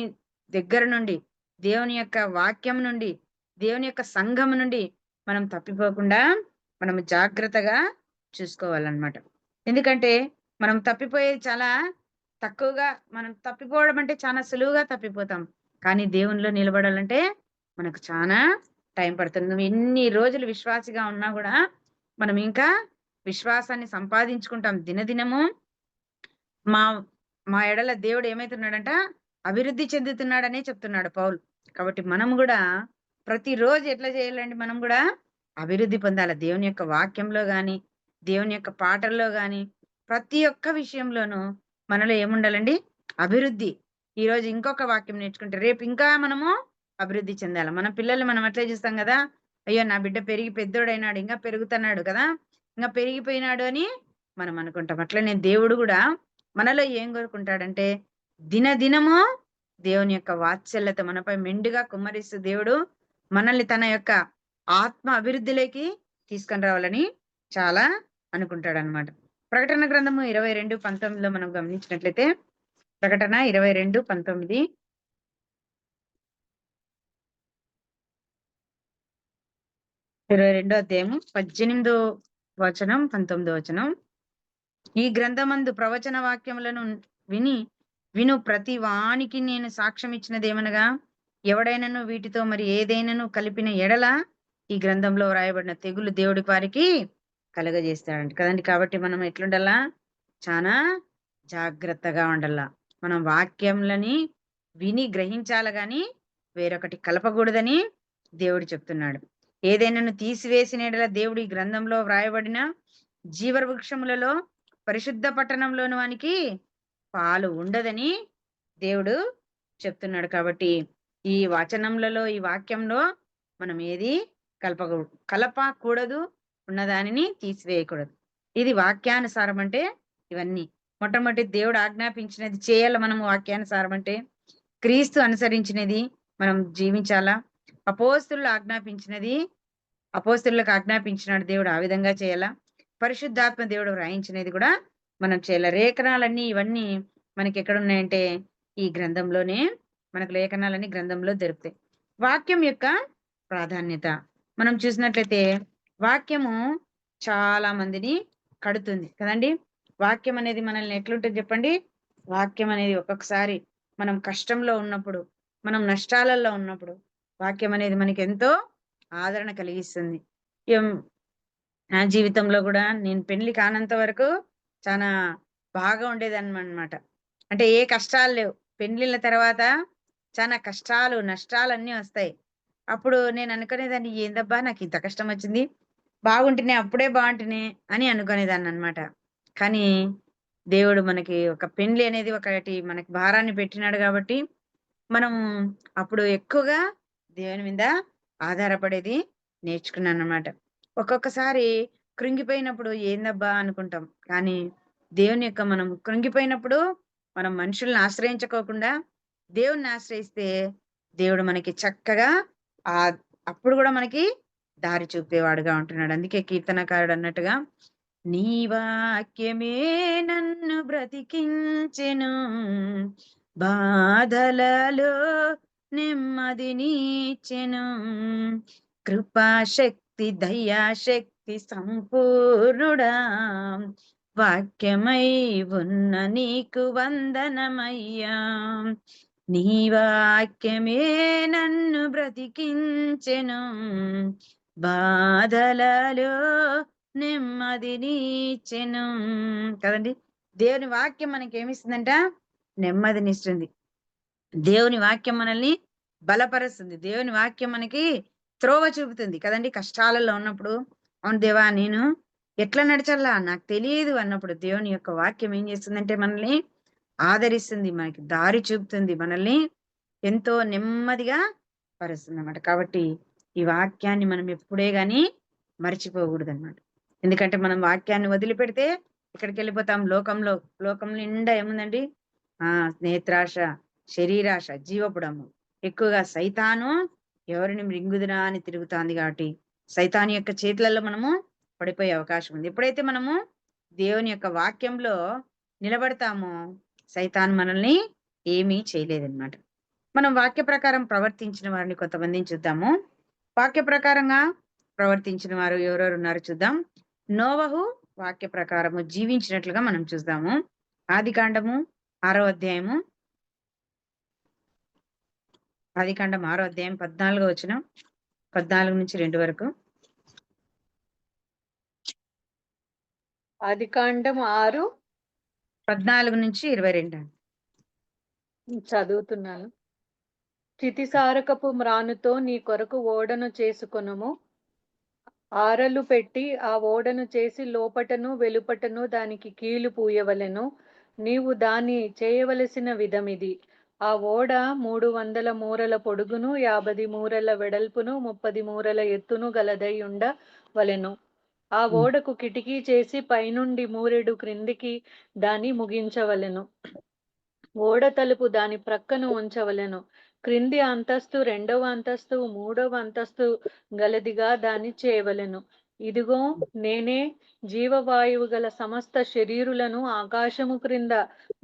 దగ్గర నుండి, దేవుని యొక్క వాక్యం నుండి, దేవుని యొక్క సంఘం నుండి మనం తప్పిపోకుండా మనం జాగ్రత్తగా చూసుకోవాలన్నమాట. ఎందుకంటే మనం తప్పిపోయేది చాలా తక్కువగా, మనం తప్పిపోవడం అంటే చాలా సులువుగా తప్పిపోతాం. కానీ దేవునిలో నిలబడాలంటే మనకు చాలా టైం పడుతుంది. నువ్వు ఎన్ని రోజులు విశ్వాసిగా ఉన్నా కూడా మనం ఇంకా విశ్వాసాన్ని సంపాదించుకుంటాం దినదినము. మా మా ఎడల దేవుడు ఏమైతున్నాడంట, అభివృద్ధి చెందుతున్నాడనే చెప్తున్నాడు పౌలు. కాబట్టి మనం కూడా ప్రతిరోజు ఎట్లా చేయాలండి, మనం కూడా అభివృద్ధి పొందాలి. దేవుని యొక్క వాక్యంలో గాని, దేవుని యొక్క పాటల్లో గాని, ప్రతి ఒక్క విషయంలోనూ మనలో ఏముండాలండి, అభివృద్ధి. ఈ రోజు ఇంకొక వాక్యం నేర్చుకుంటే రేపు ఇంకా మనము అభివృద్ధి చెందాలి. మన పిల్లల్ని మనం అట్లే చూస్తాం కదా, అయ్యో నా బిడ్డ పెరిగి పెద్దోడైనాడు, ఇంకా పెరుగుతున్నాడు కదా, ఇంకా పెరిగిపోయినాడు అని మనం అనుకుంటాం. అట్లనే దేవుడు కూడా మనలో ఏం కోరుకుంటాడంటే, దినదినము దేవుని యొక్క వాత్సల్యత మనపై మెండుగా కుమ్మరిస్తూ దేవుడు మనల్ని తన యొక్క ఆత్మ అభివృద్ధిలోకి తీసుకొని రావాలని చాలా అనుకుంటాడనమాట. ప్రకటన గ్రంథము 22:19 మనం గమనించినట్లయితే, ప్రకటన 22:19, 22వ అధ్యాయము 18వ వచనం, 19వ వచనం. ఈ గ్రంథమందు ప్రవచన వాక్యములను విను ప్రతి వానికి నేను సాక్ష్యం ఇచ్చినదేమనగా, ఎవడైనను వీటితో మరి ఏదైనాను కలిపిన ఎడల ఈ గ్రంథంలో వ్రాయబడిన తెగులు దేవుడి వారికి కలుగజేస్తాడంట కదండి. కాబట్టి మనం ఎట్లుండాలా, చాలా జాగ్రత్తగా ఉండాలా. మనం వాక్యంలని విని గ్రహించాలి గాని వేరొకటి కలపకూడదని దేవుడు చెప్తున్నాడు. ఏదైనాను తీసివేసిన ఎడల దేవుడి గ్రంథంలో వ్రాయబడిన జీవవృక్షములలో పరిశుద్ధ పట్టణంలోని వానికి పాలు ఉండదని దేవుడు చెప్తున్నాడు. కాబట్టి ఈ వచనములలో, ఈ వాక్యంలో మనం ఏది కలపకూడదు, ఉన్నదానిని తీసివేయకూడదు. ఇది వాక్యానుసారం. అంటే ఇవన్నీ మొట్టమొదటి దేవుడు ఆజ్ఞాపించినది చేయాలి. మనము వాక్యానుసారం అంటే క్రీస్తు అనుసరించినది మనం జీవించాలా. అపోస్తులు ఆజ్ఞాపించినది అపోస్తులకు ఆజ్ఞాపించినాడు దేవుడు, ఆ విధంగా చేయాలా. పరిశుద్ధాత్మ దేవుడు వ్రాయించినది కూడా మనం చేయాలి. లేఖనాలన్నీ ఇవన్నీ మనకి ఎక్కడ ఉన్నాయంటే ఈ గ్రంథంలోనే, మనకు లేఖనాలన్నీ గ్రంథంలో దొరుకుతాయి. వాక్యం యొక్క ప్రాధాన్యత మనం చూసినట్లయితే, వాక్యము చాలా మందిని కడుతుంది కదండి. వాక్యం అనేది మనల్ని ఎట్లుంటుంది చెప్పండి. వాక్యం అనేది ఒక్కొక్కసారి మనం కష్టంలో ఉన్నప్పుడు, మనం నష్టాలలో ఉన్నప్పుడు వాక్యం అనేది మనకి ఎంతో ఆదరణ కలిగిస్తుంది. నా జీవితంలో కూడా నేను పెళ్లి కానంత వరకు చాలా బాగా ఉండేదన్నమాట. అంటే ఏ కష్టాలు లేవు. పెళ్లిళ్ళ తర్వాత చాలా కష్టాలు, నష్టాలన్నీ వస్తాయి. అప్పుడు నేను అనుకునేదాన్ని, ఏందబ్బా నాకు ఇంత కష్టం వచ్చింది, బాగుంటేనే అప్పుడే బాగుంటేనే అని అనుకునేదాన్ని అనమాట. కానీ దేవుడు మనకి ఒక పెళ్లి అనేది ఒకటి మనకి భారాన్ని పెట్టినాడు కాబట్టి మనం అప్పుడు ఎక్కువగా దేవుని మీద ఆధారపడేది నేర్చుకున్నాను అనమాట. ఒక్కొక్కసారి కృంగిపోయినప్పుడు ఏందబ్బా అనుకుంటాం. కానీ దేవుని యొక్క మనం కృంగిపోయినప్పుడు మనం మనుషుల్ని ఆశ్రయించుకోకుండా దేవుణ్ణి ఆశ్రయిస్తే దేవుడు మనకి చక్కగా ఆ అప్పుడు కూడా మనకి దారి చూపేవాడుగా ఉంటున్నాడు. అందుకే కీర్తనకారుడు అన్నట్టుగా, నీ వాక్యమే నన్ను బ్రతికించెను, బాధలలో నెమ్మదినిచ్చెను, కృపాశక్తి దయాశక్తి సంపూర్ణుడా, వాక్యమై ఉన్న నీకు వందనమయ్యా. నీ వాక్యమే నన్ను బ్రతికించెను, బాధలలో నెమ్మదినిచ్చెను కదండి. దేవుని వాక్యం మనకి ఏమిస్తుందంట, నెమ్మదినిస్తుంది. దేవుని వాక్యం మనల్ని బలపరుస్తుంది. దేవుని వాక్యం మనకి త్రోవ చూపుతుంది కదండి. కష్టాలలో ఉన్నప్పుడు, అవును దేవా నేను ఎట్లా నడచాలా నాకు తెలియదు అన్నప్పుడు దేవుని యొక్క వాక్యం ఏం చేస్తుందంటే మనల్ని ఆదరిస్తుంది, మనకి దారి చూపుతుంది, మనల్ని ఎంతో నెమ్మదిగా పరుస్తుంది అన్నమాట. కాబట్టి ఈ వాక్యాన్ని మనం ఎప్పుడే గాని మర్చిపోకూడదు అన్నమాట. ఎందుకంటే మనం వాక్యాన్ని వదిలిపెడితే ఇక్కడికి వెళ్ళిపోతాం. లోకం నిండా ఏముందండి, నేత్రాశ, శరీరాశ, జీవపుడము, ఎక్కువగా సైతాను ఎవరిని మృంగుదునా అని తిరుగుతాంది. కాబట్టి సైతాను యొక్క చేతులలో మనము పడిపోయే అవకాశం ఉంది. ఎప్పుడైతే మనము దేవుని యొక్క వాక్యంలో నిలబడతామో సైతాన్ మనల్ని ఏమీ చేయలేదన్నమాట. మనం వాక్య ప్రకారం ప్రవర్తించిన వారిని కొంతమందిని చూద్దాము. వాక్య ప్రకారంగా ప్రవర్తించిన వారు ఎవరెవరు ఉన్నారో చూద్దాం. నోవహు వాక్య ప్రకారము జీవించినట్లుగా మనం చూద్దాము. ఆదికాండము 6వ అధ్యాయము, ఆదికాండం 6వ అధ్యాయం 14వ వచనం, 14 నుంచి 2 వరకు. ఆదికాండం 6 14 నుంచి 22. చదువుతున్నాను. చితిసారకపు మ్రానుతో నీ కొరకు ఓడను చేసుకొనుము. ఆరలు పెట్టి ఆ ఓడను చేసి లోపటను వెలుపటను దానికి కీలు పూయవలెను. నీవు దాన్ని చేయవలసిన విధమిది. ఆ ఓడ 300 మూరల పొడుగును, 50 మూరల వెడల్పును, 30 మూరల ఎత్తును గలదై ఉండవలెను. ఆ ఓడకు కిటికీ చేసి పైనుండి మూరెడు క్రిందికి దాన్ని ముగించవలెను. ఓడ తలుపు దాని ప్రక్కను ఉంచవలెను. క్రింది అంతస్తు 2వ అంతస్తు 3వ అంతస్తు గలదిగా దాన్ని చేయవలెను. ఇదిగో నేనే జీవవాయువు గల సమస్త శరీరులను ఆకాశము క్రింద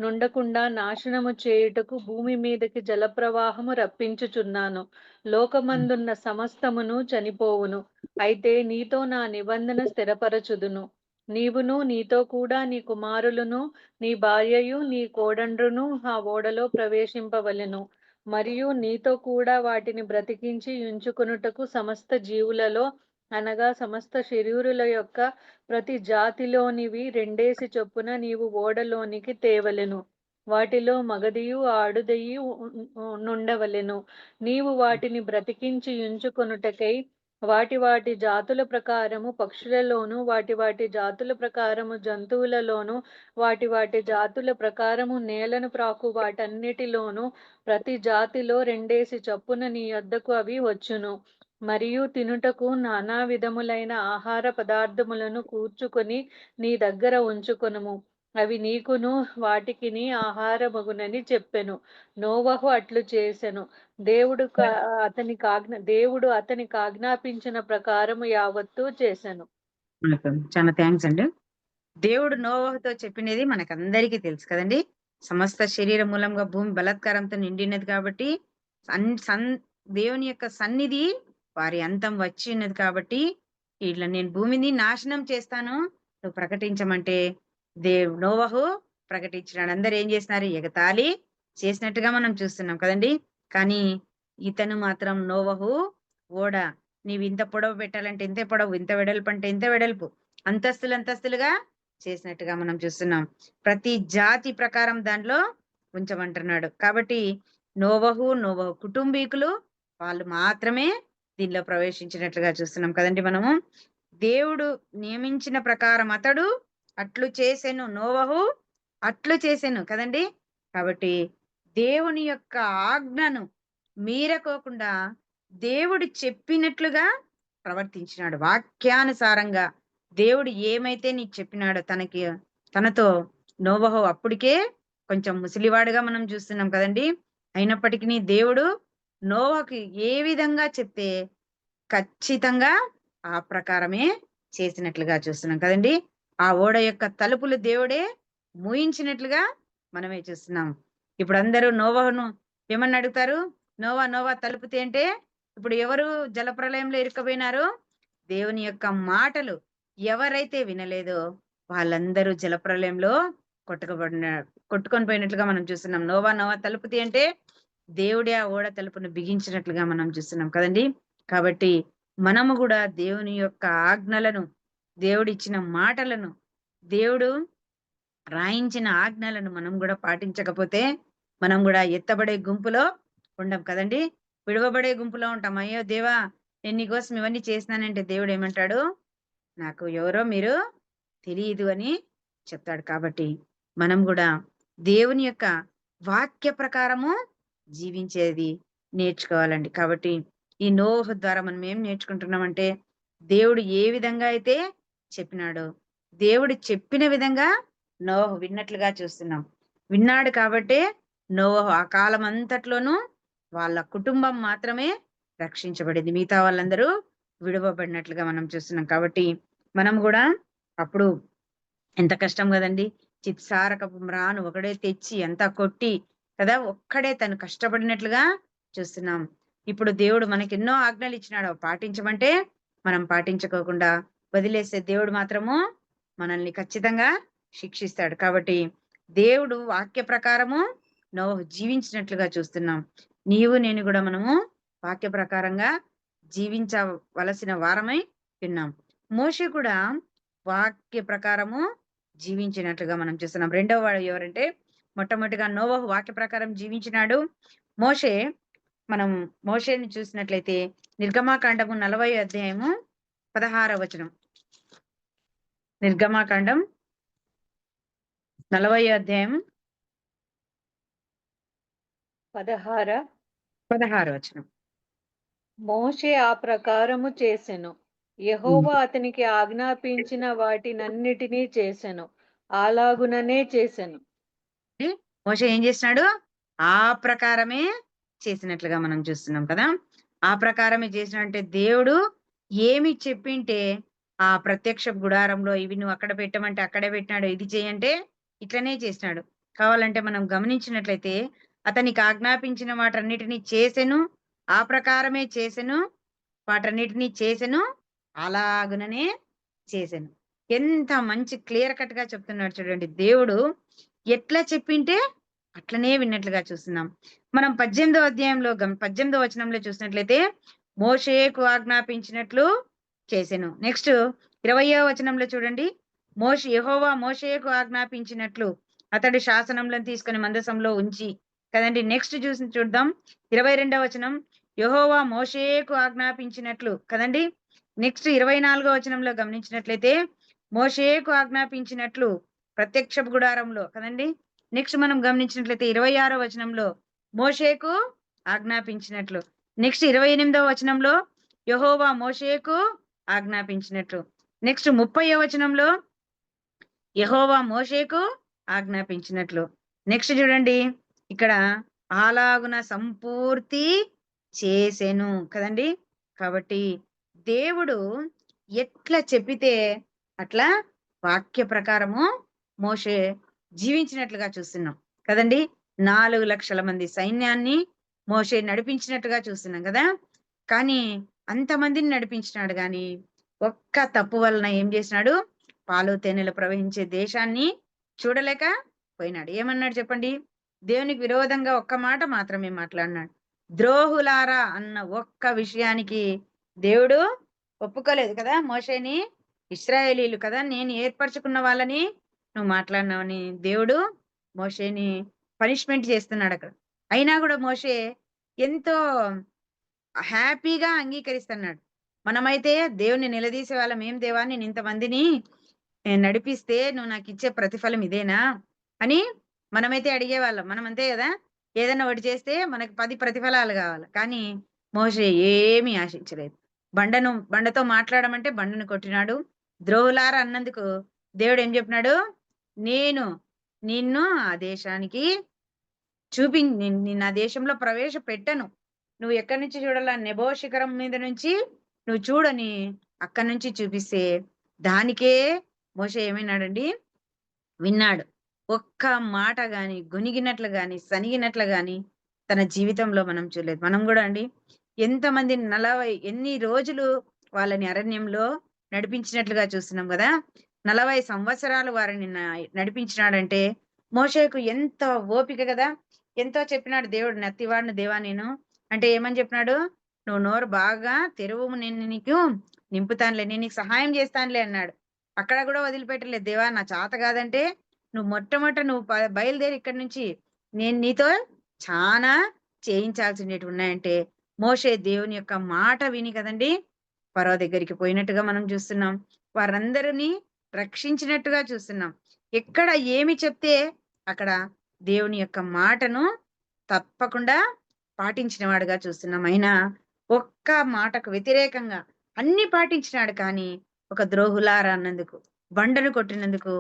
నుండకుండా నాశనము చేయుటకు భూమి మీదకి జలప్రవాహము రప్పించుచున్నాను. లోకమందున్న సమస్తమును చనిపోవును. అయితే నీతో నా నిబంధన స్థిరపరచుదును. నీవును నీతో కూడా నీ కుమారులను నీ భార్యయు నీ కోడండ్రును ఆ ఓడలో ప్రవేశింపవలెను. మరియు నీతో కూడా వాటిని బ్రతికించి ఉంచుకొనుటకు సమస్త జీవులలో అనగా సమస్త శరీరుల యొక్క ప్రతి జాతిలోనివి 2 చొప్పున నీవు ఓడలోనికి తేవలెను. వాటిలో మగదియు ఆడుదయు నుండవలెను. నీవు వాటిని బ్రతికించి ఉంచుకొనుటకై వాటి వాటి జాతుల ప్రకారము పక్షులలోను, వాటి వాటి జాతుల ప్రకారము జంతువులలోను, వాటి వాటి జాతుల ప్రకారము నేలను ప్రాకు వాటన్నిటిలోను ప్రతి జాతిలో 2 చొప్పున నీ యొద్దకు అవి వచ్చును. మరియు తినుటకు నానా విధములైన ఆహార పదార్థములను కూర్చుకొని నీ దగ్గర ఉంచుకొనుము. అవి నీకును వాటికిని ఆహారమగునని చెప్పెను. నోవహు అట్లు చేసెను. దేవుడు అతనికి ఆజ్ఞాపించిన ప్రకారము యావత్తు చేసెను. చాలా థ్యాంక్స్ అండి. దేవుడు నోవహుతో చెప్పినది మనకందరికీ తెలుసు కదండి. సమస్త శరీర మూలంగా భూమి బలాత్కారంతో నిండినది కాబట్టి దేవుని యొక్క సన్నిధి వారి అంతం వచ్చి ఉన్నది కాబట్టి ఇట్లా నేను భూమిని నాశనం చేస్తాను నువ్వు ప్రకటించమంటే నోవహు ప్రకటించినాడు. అందరు ఏం చేస్తున్నారు? ఎగతాళి చేసినట్టుగా మనం చూస్తున్నాం కదండి. కానీ ఇతను మాత్రం నోవహు ఓడ నీవు ఇంత పొడవు పెట్టాలంటే ఇంత పొడవు, ఇంత వెడల్పు అంటే ఇంత వెడల్పు, అంతస్తులు అంతస్తులుగా చేసినట్టుగా మనం చూస్తున్నాం. ప్రతి జాతి ప్రకారం దాంట్లో ఉంచమంటున్నాడు. కాబట్టి నోవహు కుటుంబీకులు వాళ్ళు మాత్రమే దీనిలో ప్రవేశించినట్లుగా చూస్తున్నాం కదండి. మనము దేవుడు నియమించిన ప్రకారం అతడు అట్లు చేసెను, నోవహు అట్లు చేసెను కదండి. కాబట్టి దేవుని యొక్క ఆజ్ఞను మీరకోకుండా దేవుడు చెప్పినట్లుగా ప్రవర్తించినాడు. వాక్యానుసారంగా దేవుడు ఏమైతే నీకు చెప్పినాడో తనతో నోవహు అప్పటికే కొంచెం ముసలివాడుగా మనం చూస్తున్నాం కదండి. అయినప్పటికీ దేవుడు నోవహుకి ఏ విధంగా చెప్తే ఖచ్చితంగా ఆ ప్రకారమే చేసినట్లుగా చూస్తున్నాం కదండి. ఆ ఓడ యొక్క తలుపులు దేవుడే మూయించినట్లుగా మనమే చూస్తున్నాం. ఇప్పుడు అందరూ నోవహును ఏమని అడుగుతారు? నోవా తలుపుతే అంటే ఇప్పుడు ఎవరు జలప్రలయంలో ఇరుక్కుపోయినారు? దేవుని యొక్క మాటలు ఎవరైతే వినలేదో వాళ్ళందరూ జలప్రలయంలో కొట్టుకొని పోయినట్లుగా మనం చూస్తున్నాం. నోవా తలుపుతి అంటే దేవుడే ఆ ఓడ తలుపును బిగించినట్లుగా మనం చూస్తున్నాం కదండి. కాబట్టి మనము కూడా దేవుని యొక్క ఆజ్ఞలను, దేవుడిచ్చిన మాటలను, దేవుడు రాయించిన ఆజ్ఞలను మనం కూడా పాటించకపోతే మనం కూడా ఎత్తబడే గుంపులో ఉండం కదండి. విడవబడే గుంపులో ఉంటాం. అయ్యో దేవా నేను నీకోసం ఇవన్నీ చేసినానంటే దేవుడు ఏమంటాడు? నాకు ఎవరో మీరు తెలియదు అని చెప్తాడు. కాబట్టి మనం కూడా దేవుని యొక్క వాక్య ప్రకారము జీవించేది నేర్చుకోవాలండి. కాబట్టి ఈ నోవహు ద్వారా మనం ఏం నేర్చుకుంటున్నామంటే దేవుడు ఏ విధంగా అయితే చెప్పినాడో దేవుడు చెప్పిన విధంగా నోవహు విన్నట్లుగా చూస్తున్నాం. విన్నాడు కాబట్టే నోవహు ఆ కాలం అంతట్లోనూ వాళ్ళ కుటుంబం మాత్రమే రక్షించబడింది. మిగతా వాళ్ళందరూ విడవబడినట్లుగా మనం చూస్తున్నాం. కాబట్టి మనం కూడా అప్పుడు ఎంత కష్టం కదండి. చిత్సారకపు మ్రాను ఒకడే తెచ్చి అంతా కొట్టి కదా ఒక్కడే తను కష్టపడినట్లుగా చూస్తున్నాం. ఇప్పుడు దేవుడు మనకి ఎన్నో ఆజ్ఞలు ఇచ్చినాడు. అవి పాటించమంటే మనం పాటించుకోకుండా వదిలేసే దేవుడు మాత్రము మనల్ని ఖచ్చితంగా శిక్షిస్తాడు. కాబట్టి దేవుడు వాక్య ప్రకారము నోవహు జీవించినట్లుగా చూస్తున్నాం. నీవు నేను కూడా మనము వాక్య ప్రకారంగా జీవించవలసిన వారమై ఉన్నాం. మోషే కూడా వాక్య ప్రకారము జీవించినట్లుగా మనం చూస్తున్నాం. రెండవ వాడు ఎవరంటే మొట్టమొదటిగా నోవహు వాక్య ప్రకారం జీవించినాడు. మోషే మనం మోషేని చూసినట్లయితే నిర్గమాకాండము 40వ అధ్యాయము 16వ వచనం. నిర్గమాకాండం 40వ అధ్యాయం 16వ వచనం. మోషే ఆ ప్రకారము చేసెను. యెహోవా అతనికి ఆజ్ఞాపించిన వాటినన్నిటినీ చేసెను. అలాగుననే చేసెను. మోషే ఏం చేసినాడు? ఆ ప్రకారమే చేసినట్లుగా మనం చూస్తున్నాం కదా. ఆ ప్రకారమే చేసినంటే దేవుడు ఏమి చెప్పింటే ఆ ప్రత్యక్ష గుడారంలో ఇవి నువ్వు అక్కడ పెట్టమంటే అక్కడే పెట్టినాడు, ఇది చేయంటే ఇట్లనే చేసినాడు. కావాలంటే మనం గమనించినట్లయితే అతనికి ఆజ్ఞాపించిన వాటన్నిటినీ చేసెను, ఆ ప్రకారమే చేసెను, వాటన్నిటినీ చేసెను, అలాగుననే చేసెను. ఎంత మంచి క్లియర్ కట్ గా చెప్తున్నాడు చూడండి. దేవుడు ఎట్లా చెప్పింటే అట్లనే విన్నట్లుగా చూస్తున్నాం. మనం 18వ అధ్యాయంలో 18వ వచనంలో చూసినట్లయితే మోషేకు ఆజ్ఞాపించినట్లు చేసెను. నెక్స్ట్ 20వ వచనంలో చూడండి. యెహోవా మోషేకు ఆజ్ఞాపించినట్లు అతడు శాసనంలను తీసుకొని మందసంలో ఉంచి కదండి. నెక్స్ట్ చూద్దాం 22వ వచనం. యెహోవా మోషేకు ఆజ్ఞాపించినట్లు కదండి. నెక్స్ట్ 24వ వచనంలో గమనించినట్లయితే మోషేకు ఆజ్ఞాపించినట్లు ప్రత్యక్ష గుడారంలో కదండి. నెక్స్ట్ మనం గమనించినట్లయితే 26వ వచనంలో మోషేకు ఆజ్ఞాపించినట్లు. నెక్స్ట్ 28వ వచనంలో యెహోవా మోషేకు ఆజ్ఞాపించినట్లు. నెక్స్ట్ 30వ వచనంలో యెహోవా మోషేకు ఆజ్ఞాపించినట్లు. నెక్స్ట్ చూడండి ఇక్కడ అలాగున సంపూర్తి చేసెను కదండి. కాబట్టి దేవుడు ఎట్లా చెప్పితే అట్లా వాక్య ప్రకారము మోషే జీవించినట్లుగా చూస్తున్నాం కదండి. 4 లక్షల మంది సైన్యాన్ని మోషే నడిపించినట్టుగా చూస్తున్నాం కదా. కానీ అంతమందిని నడిపించినాడు గాని ఒక్క తప్పు వలన ఏం చేసినాడు? పాలు తేనెలు ప్రవహించే దేశాన్ని చూడలేక పోయినాడు. ఏమన్నాడు చెప్పండి? దేవునికి విరోధంగా ఒక్క మాట మాత్రమే మాట్లాడినాడు. ద్రోహులారా అన్న ఒక్క విషయానికి దేవుడు ఒప్పుకోలేదు కదా మోషేని. ఇశ్రాయేలీలు కదా నేను ఏర్పరచుకున్న వాళ్ళని నువ్వు మాట్లాడినావని దేవుడు మోషేని పనిష్మెంట్ చేస్తున్నాడు అక్కడ. అయినా కూడా మోషే ఎంతో హ్యాపీగా అంగీకరిస్తున్నాడు. మనమైతే దేవుని నిలదీసే వాళ్ళం, ఏం దేవా నేను ఇంతమందిని నడిపిస్తే నువ్వు నాకు ఇచ్చే ప్రతిఫలం ఇదేనా అని మనమైతే అడిగేవాళ్ళం. మనం అంతే కదా. ఏదైనా ఒకటి చేస్తే మనకు 10 ప్రతిఫలాలు కావాలి. కానీ మోషే ఏమీ ఆశించలేదు. బండతో మాట్లాడమంటే బండను కొట్టినాడు. ద్రోహులారా అన్నందుకు దేవుడు ఏం చెప్పినాడు? నేను నిన్ను ఆ దేశానికి నిన్ను ఆ దేశంలో ప్రవేశపెట్టను. నువ్వు ఎక్కడి నుంచి చూడాలా? నెబో శిఖరం మీద నుంచి నువ్వు చూడని అక్కడి నుంచి చూపిస్తే దానికే మోషే ఏమైనాడండి? విన్నాడు. ఒక్క మాట గాని గొనిగినట్లు గాని సనిగినట్లు గాని తన జీవితంలో మనం చూడలేదు. మనం కూడా అండి ఎంతమంది ఎన్ని రోజులు వాళ్ళని అరణ్యంలో నడిపించినట్లుగా చూస్తున్నాం కదా. 40 సంవత్సరాలు వారిని నడిపించినాడంటే మోషేకు ఎంత ఓపిక కదా. ఎంతో చెప్పినాడు దేవుడు, నత్తివాడిని దేవా నేను అంటే ఏమని చెప్పినాడు? నువ్వు నోరు బాగా తెరువు, నేను నీకు నింపుతానులే, నేను నీకు సహాయం చేస్తానులే అన్నాడు. అక్కడ కూడా వదిలిపెట్టలేదు. దేవా నా చేత కాదంటే నువ్వు నువ్వు బయలుదేరి ఇక్కడి నుంచి నేను నీతో చాలా చేయించాల్సినవి ఉన్నాయంటే మోషే దేవుని యొక్క మాట విని కదండి ఫరో దగ్గరికి పోయినట్టుగా మనం చూస్తున్నాం. వారందరినీ రక్షించినట్టుగా చూస్తున్నాం. ఎక్కడ ఏమి చెప్తే అక్కడ దేవుని యొక్క మాటను తప్పకుండా పాటించిన వాడుగా చూస్తున్నాం. అయినా ఒక్క మాటకు వ్యతిరేకంగా అన్ని పాటించినాడు. కానీ ఒక ద్రోహులారా అన్నందుకు, బండను కొట్టినందుకు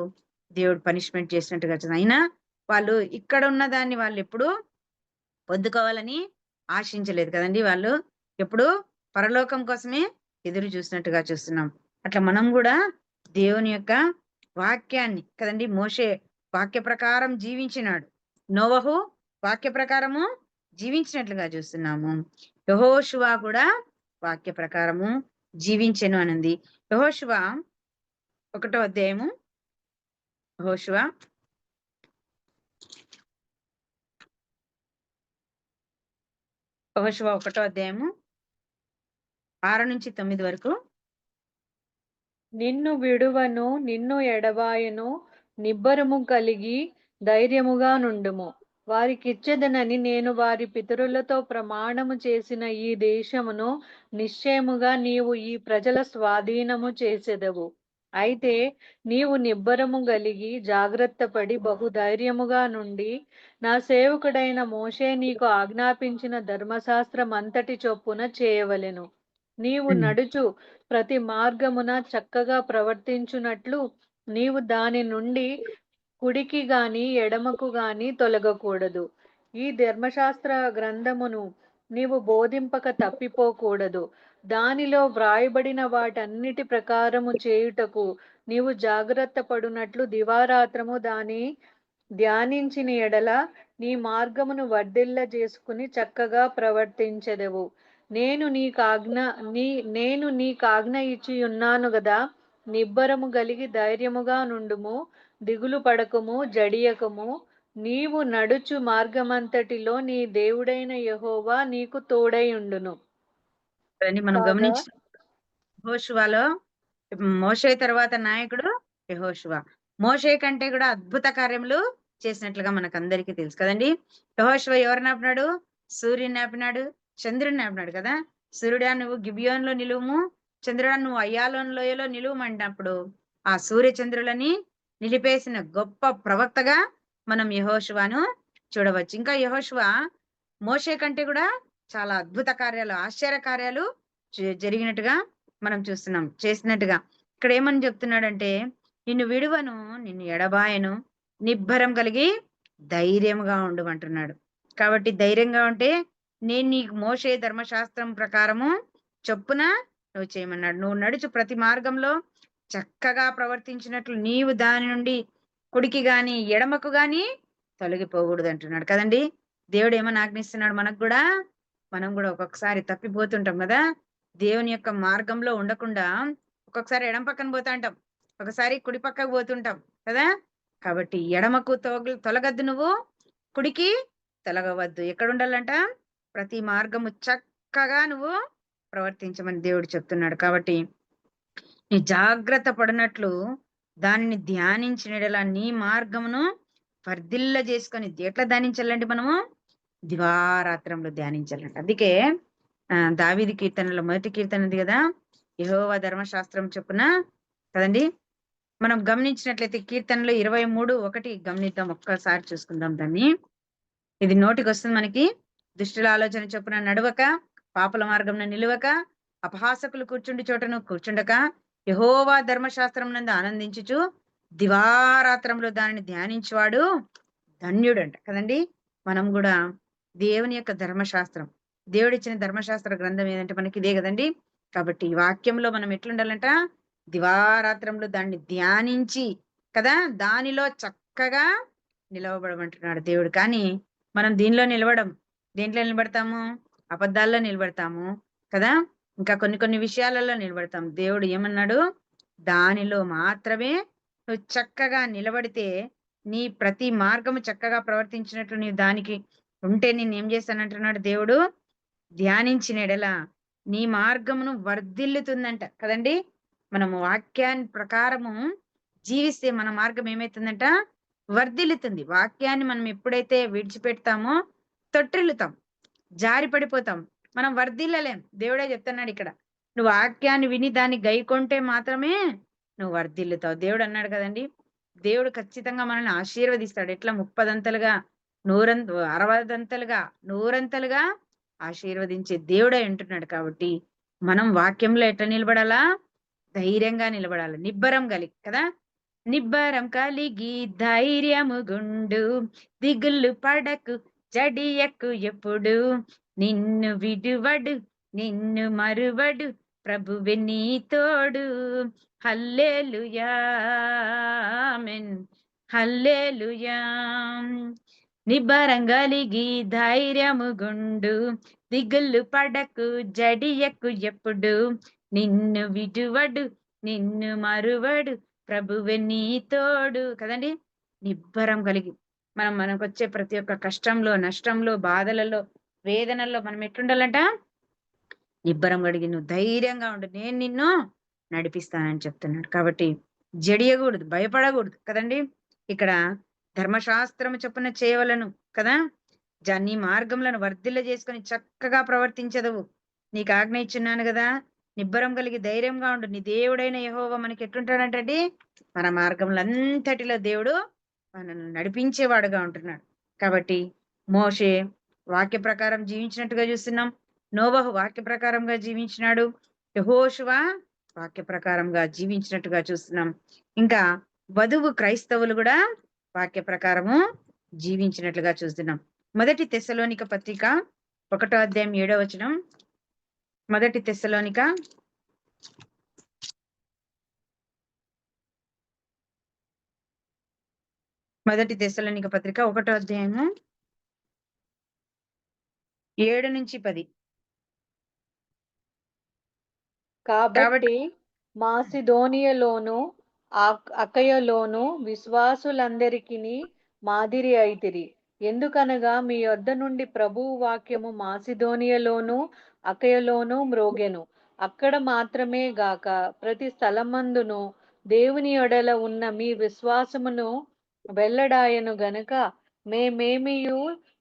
దేవుడు పనిష్మెంట్ చేసినట్టుగా చూస్తున్నాం. అయినా వాళ్ళు ఇక్కడ ఉన్న దాన్ని వాళ్ళు ఎప్పుడు పొందుకోవాలని ఆశించలేదు కదండి. వాళ్ళు ఎప్పుడు పరలోకం కోసమే ఎదురు చూసినట్టుగా చూస్తున్నాం. అట్లా మనం కూడా దేవుని యొక్క వాక్యాన్ని కదండి. మోషే వాక్య ప్రకారం జీవించినాడు. నోవహు వాక్య ప్రకారము జీవించినట్లుగా చూస్తున్నాము. యెహోషువ కూడా వాక్య ప్రకారము జీవించెను అనింది. యెహోషువ 1వ అధ్యాయము, యెహోషువ 1వ అధ్యాయము 6-9 వరకు. నిన్ను విడువను, నిన్ను ఎడబాయను, నిబ్బరము కలిగి ధైర్యముగా నుండుము. వారికిచ్చెదనని నేను వారి పితరులతో ప్రమాణము చేసిన ఈ దేశమును నిశ్చయముగా నీవు ఈ ప్రజల స్వాధీనము చేసెదవు. అయితే నీవు నిబ్బరము కలిగి జాగ్రత్తపడి బహుధైర్యముగా నుండి నా సేవకుడైన మోషే నీకు ఆజ్ఞాపించిన ధర్మశాస్త్రం అంతటి చొప్పున చేయవలెను. నీవు నడుచు ప్రతి మార్గమున చక్కగా ప్రవర్తించునట్లు నీవు దాని నుండి కుడికి గాని ఎడమకు గాని తొలగకూడదు. ఈ ధర్మశాస్త్ర గ్రంథమును నీవు బోధింపక తప్పిపోకూడదు. దానిలో వ్రాయబడిన వాటన్నిటి ప్రకారము చేయుటకు నీవు జాగ్రత్త పడునట్లు దివారాత్రము దాని ధ్యానించిన ఎడల నీ మార్గమును వర్ధిల్ల చేసుకుని చక్కగా ప్రవర్తించెదవు. నేను నీకు ఆజ్ఞ ఇచ్చి ఉన్నాను గదా. నిబ్బరము కలిగి ధైర్యముగా నుండుము, దిగులు పడకము, జడియకము. నీవు నడుచు మార్గమంతటిలో నీ దేవుడైన యెహోవా నీకు తోడై ఉండును. మనం కాగా గమనించిన యెహోషువలో మోషే తర్వాత నాయకుడు యెహోషువ. మోషే కంటే కూడా అద్భుత కార్యములు చేసినట్లుగా మనకందరికీ తెలుసు కదండి. యెహోషువ ఎవరిని ఆపినాడు? సూర్యుని ఆపినాడు, చంద్రుడిని ఆపినాడు కదా. సూర్యుడా నువ్వు గిబియోన్లో నిలువుము, చంద్రుడా నువ్వు అయ్యాలోన్ లోయలో నిలువమంటప్పుడు ఆ సూర్య చంద్రులని నిలిపేసిన గొప్ప ప్రవక్తగా మనం యెహోషువను చూడవచ్చు. ఇంకా యెహోషువ మోషే కంటే కూడా చాలా అద్భుత కార్యాలు, ఆశ్చర్య కార్యాలు జరిగినట్టుగా మనం చూస్తున్నాం, చేసినట్టుగా. ఇక్కడ ఏమని చెప్తున్నాడంటే, నిన్ను విడువను, నిన్ను ఎడబాయను, నిబ్బరం కలిగి ధైర్యంగా ఉండుమంటున్నాడు. కాబట్టి ధైర్యంగా ఉంటే నేను నీకు మోషే ధర్మశాస్త్రం ప్రకారము చొప్పున నువ్వు చేయమన్నాడు. నువ్వు నడుచు ప్రతి మార్గంలో చక్కగా ప్రవర్తించినట్లు నీవు దాని నుండి కుడికి గాని ఎడమకు గాని తొలగిపోకూడదు అంటున్నాడు కదండి. దేవుడు ఏమని ఆజ్ఞిస్తున్నాడు మనకు కూడా? మనం కూడా ఒక్కొక్కసారి తప్పిపోతుంటాం కదా. దేవుని యొక్క మార్గంలో ఉండకుండా ఒక్కొక్కసారి ఎడమ పక్కన పోతా ఉంటాం, ఒకసారి కుడి పక్కకు పోతుంటాం కదా. కాబట్టి ఎడమకు తొలగద్దు, నువ్వు కుడికి తొలగవద్దు. ఎక్కడ ఉండాలంట? ప్రతి మార్గము చక్కగా నువ్వు ప్రవర్తించమని దేవుడు చెప్తున్నాడు. కాబట్టి నీ జాగ్రత్త పడినట్లు దానిని ధ్యానించిన నీ మార్గమును వర్ధిల్ల చేసుకొని ఎట్లా ధ్యానించాలంటే మనము దివారాత్రంలో ధ్యానించాలంట. అందుకే దావీదు కీర్తనలో మొదటి కీర్తన ఉంది కదా, యెహోవా ధర్మశాస్త్రం చొప్పున కదండి. మనం గమనించినట్లయితే కీర్తనలో 23:1 గమనిద్దాం, ఒక్కసారి చూసుకుందాం దాన్ని. ఇది నోటికి వస్తుంది మనకి. దుష్టుల ఆలోచన చొప్పున నడవక, పాపుల మార్గంలో నిలువక, అపహాసకులు కూర్చుండి చోటను కూర్చుండక, యెహోవా ధర్మశాస్త్రం నందు ఆనందించుచు దివారాత్రంలో దానిని ధ్యానించువాడు ధన్యుడంట కదండి. మనం కూడా దేవుని యొక్క ధర్మశాస్త్రం, దేవుడిచ్చిన ధర్మశాస్త్ర గ్రంథం ఏదంటే మనకి ఇదే కదండి. కాబట్టి ఈ వాక్యంలో మనం ఎట్లుండాలంట? దివారాత్రంలో దాన్ని ధ్యానించి కదా దానిలో చక్కగా నిలవబడమంటున్నాడు దేవుడు. కానీ మనం దీనిలో నిలబడం, దేంట్లో నిలబడతాము? అబద్ధాల్లో నిలబడతాము కదా. ఇంకా కొన్ని విషయాలలో నిలబడతాం. దేవుడు ఏమన్నాడు? దానిలో మాత్రమే నువ్వు చక్కగా నిలబడితే నీ ప్రతి మార్గము చక్కగా ప్రవర్తించినట్లు నీవు దానికి ఉంటే నేను ఏం చేస్తానంటున్నాడు దేవుడు? ధ్యానించిన ఎడల నీ మార్గమును వర్ధిల్లుతుందంట కదండి. మనము వాక్యాన్ని ప్రకారము జీవిస్తే మన మార్గం ఏమైతుందంట? వర్ధిల్లుతుంది. వాక్యాన్ని మనం ఎప్పుడైతే విడిచిపెడతామో తొట్టిల్లుతాం, జారి పడిపోతాం, మనం వర్ధిల్లలేం. దేవుడే చెప్తున్నాడు ఇక్కడ, నువ్వు వాక్యాన్ని విని దాన్ని గైకొంటే మాత్రమే నువ్వు వర్ధిల్లుతావు. దేవుడు అన్నాడు కదండి. దేవుడు ఖచ్చితంగా మనల్ని ఆశీర్వదిస్తాడు. ఎట్లా? 30దంతలుగా, 60దంతలుగా, 100ంతలుగా ఆశీర్వదించే దేవుడే అంటున్నాడు. కాబట్టి మనం వాక్యంలో ఎట్లా నిలబడాలా? ధైర్యంగా నిలబడాలి, నిబ్బరం కలిగి కదా. నిబ్బరం కలిగి ధైర్యము గుండు, దిగులు పడకు, జడియకు ఎప్పుడు, నిన్ను విడువడు, నిన్ను మరువడు, ప్రభువే నీ తోడు. హల్లెలూయా ఆమేన్. హల్లెలూయా. నిబ్బరంగలిగి ధైర్యము గుండు, దిగులు పడకు జడియకు ఎప్పుడు, నిన్ను విడువడు నిన్ను మరువడు, ప్రభువే నీ తోడు. కదండి, నిబ్బరం కలిగి మనకొచ్చే ప్రతి ఒక్క కష్టంలో, నష్టంలో, బాధలలో, వేదనల్లో మనం ఎట్లుండాలంట? నిబ్బరం కలిగి నువ్వు ధైర్యంగా ఉండు, నేను నిన్ను నడిపిస్తానని చెప్తున్నాడు. కాబట్టి జడియకూడదు, భయపడకూడదు. కదండి, ఇక్కడ ధర్మశాస్త్రము చొప్పున చేయవలను కదా, నీ మార్గములను వర్ధిల్ల చేసుకొని చక్కగా ప్రవర్తించదవు. నీకు ఆజ్ఞ ఇచ్చున్నాను కదా, నిబ్బరం కలిగి ధైర్యంగా ఉండు. నీ దేవుడైన యెహోవా మనకి ఎట్లుంటాడంటే, మన మార్గములంతటిలో దేవుడు మనల్ని నడిపించేవాడుగా ఉంటున్నాడు. కాబట్టి మోషే వాక్య ప్రకారం జీవించినట్టుగా చూస్తున్నాం. నోవహు వాక్య ప్రకారంగా జీవించినాడు. యెహోషువ వాక్య ప్రకారంగా జీవించినట్టుగా చూస్తున్నాం. ఇంకా వధువు క్రైస్తవులు కూడా వాక్య ప్రకారము జీవించినట్లుగా చూస్తున్నాం. మొదటి తెస్సలోనిక పత్రిక 1వ అధ్యాయం 7వ వచనం. మొదటి తెస్సలోనిక 1వ అధ్యాయము 7-10. కాబట్టి మాసిదోనియలోను అకయలోను విశ్వాసులందరికీ మాదిరి అయితిరి. ఎందుకనగా మీ యొద్ద నుండి ప్రభువు వాక్యము మాసిదోనియలోను అకయలోను మ్రోగెను. అక్కడ మాత్రమే గాక ప్రతి స్థలమందును దేవుని యొడల ఉన్న మీ విశ్వాసమును వెల్లడాయను గనుక మేమేమియు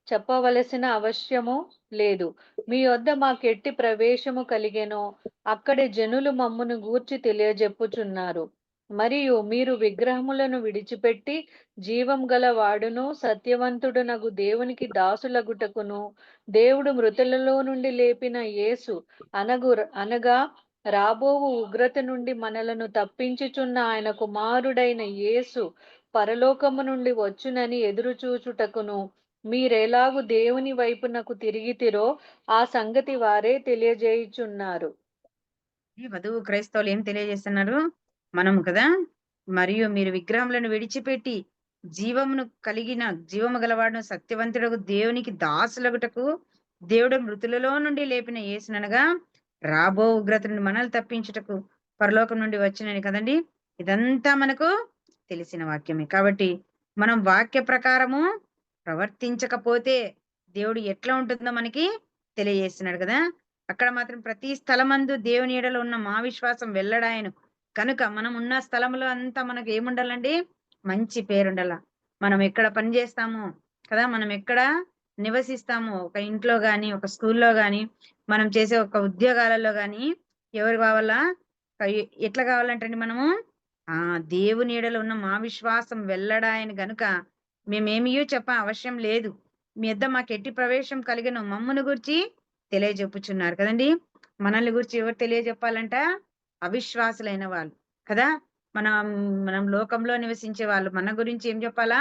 చెప్పవలసిన అవశ్యము లేదు. మీ యొద్ద మాకెట్టి ప్రవేశము కలిగెనో అక్కడి జనులు మమ్మును గూర్చి తెలియజెప్పుచున్నారు. మరియు మీరు విగ్రహములను విడిచిపెట్టి జీవం గల వాడును సత్యవంతుడునగు దేవునికి దాసులగుటకును, దేవుడు మృతులలో నుండి లేపిన యేసు అనగా రాబోవు ఉగ్రత నుండి మనలను తప్పించుచున్న ఆయన కుమారుడైన యేసు పరలోకము నుండి వచ్చునని ఎదురుచూచుటకును మీరెలాగు దేవుని వైపునకు తిరిగితిరో ఆ సంగతి వారే తెలియజేయుచున్నారు. ఈ వధువు క్రైస్తవులు ఏం తెలియజేస్తున్నారు? మనము కదా, మరియు మీరు విగ్రహములను విడిచిపెట్టి జీవము గలవాడును సత్యవంతుడకు దేవునికి దాసులగుటకు, దేవుడు మృతులలో నుండి లేపిన యేసుననగా రాబో ఉగ్రత నుండి మనల్ని తప్పించుటకు పరలోకం నుండి వచ్చినని కదండి. ఇదంతా మనకు తెలిసిన వాక్యమే. కాబట్టి మనం వాక్య ప్రకారము ప్రవర్తించకపోతే దేవుడు ఎట్లా ఉంటుందో మనకి తెలియజేస్తున్నాడు కదా. అక్కడ మాత్రం ప్రతి స్థలమందు దేవుని ఎడలో ఉన్న మా విశ్వాసం వెల్లడాయను కనుక మనం ఉన్న స్థలంలో అంతా మనకు ఏముండాలండి? మంచి పేరుండాల. మనం ఎక్కడ పని చేస్తామో కదా, మనం ఎక్కడ నివసిస్తామో, ఒక ఇంట్లో గాని, ఒక స్కూల్లో గాని, మనం చేసే ఒక ఉద్యోగాలలో గాని ఎవరు కావాలా? ఎట్లా కావాలంటండి మనము? దేవుని ఎడలో ఉన్న మా విశ్వాసం వెల్లడాయను గనుక మేమేమియో అవశ్యం లేదు. మీ యొద్ద మాకు ఎట్టి ప్రవేశం కలిగిన మమ్మును గురించి తెలియజెప్పుచున్నారు కదండి. మనల్ని గురించి ఎవరు తెలియజెప్పాలంట? అవిశ్వాసులైన వాళ్ళు కదా. మనం లోకంలో నివసించే వాళ్ళు మన గురించి ఏం చెప్పాలా?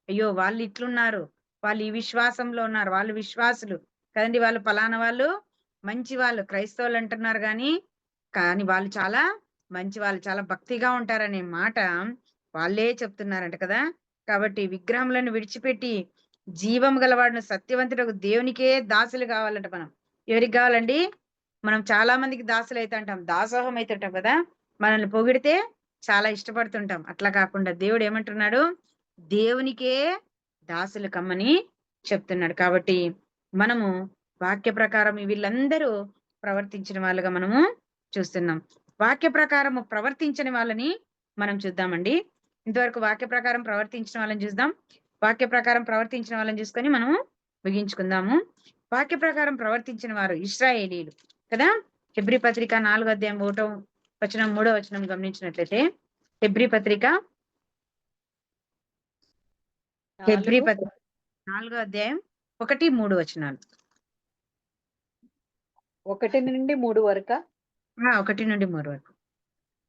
అయ్యో వాళ్ళు ఇట్లున్నారు, వాళ్ళు ఈ విశ్వాసంలో ఉన్నారు, వాళ్ళు విశ్వాసులు కదండి, వాళ్ళు పలానా వాళ్ళు మంచి వాళ్ళు క్రైస్తవులు అంటున్నారు కానీ వాళ్ళు చాలా మంచి వాళ్ళు, చాలా భక్తిగా ఉంటారనే మాట వాళ్ళే చెప్తున్నారంట కదా. కాబట్టి విగ్రహములను విడిచిపెట్టి జీవం గలవాడిని సత్యవంతుడు దేవునికే దాసులు కావాలంట. మనం ఎవరికి కావాలండి? మనం చాలా మందికి దాసులు అవుతుంటాం, దాసోహం అవుతుంటాం కదా. మనల్ని పొగిడితే చాలా ఇష్టపడుతుంటాం. అట్లా కాకుండా దేవుడు ఏమంటున్నాడు? దేవునికే దాసులు కమ్మని చెప్తున్నాడు. కాబట్టి మనము వాక్య ప్రకారం వీళ్ళందరూ ప్రవర్తించిన వాళ్ళుగా మనము చూస్తున్నాం. వాక్య ప్రకారము ప్రవర్తించని వాళ్ళని మనం చూద్దామండి. ఇంతవరకు వాక్య ప్రకారం ప్రవర్తించిన వాళ్ళని చూద్దాం. వాక్య ప్రకారం ప్రవర్తించిన వాళ్ళని చూసుకొని మనము ముగించుకుందాము. వాక్య ప్రకారం ప్రవర్తించిన వారు ఇశ్రాయేలీలు కదా. హెబ్రీ పత్రిక 4వ అధ్యాయం 1వ వచనం 3వ వచనం గమనించినట్లయితే, హెబ్రీ పత్రిక 4వ అధ్యాయం 1-3 వచనాలు. 1-3 వరకా? 1-3 వరకు.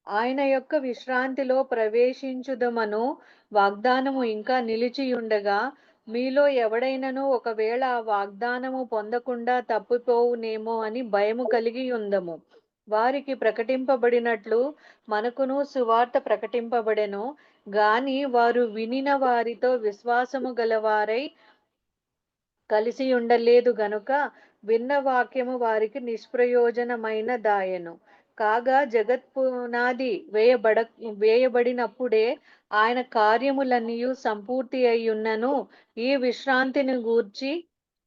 ఆయన యొక్క విశ్రాంతిలో ప్రవేశించుదమను వాగ్దానము ఇంకా నిలిచియుండగా మీలో ఎవడైనను ఒకవేళ ఆ వాగ్దానము పొందకుండా తప్పిపోవునేమో అని భయము కలిగి ఉందము. వారికి ప్రకటింపబడినట్లు మనకును సువార్త ప్రకటింపబడెను. గాని వారు వినిన వారితో విశ్వాసము గలవారై కలిసి ఉండలేదు గనుక విన్న వాక్యము వారికి నిష్ప్రయోజనమైన దాయెను. కాగా జగత్పునాది వేయబడినప్పుడే ఆయన కార్యములన్నీయు సంపూర్తి అయ్యున్నను. ఈ విశ్రాంతిని గూర్చి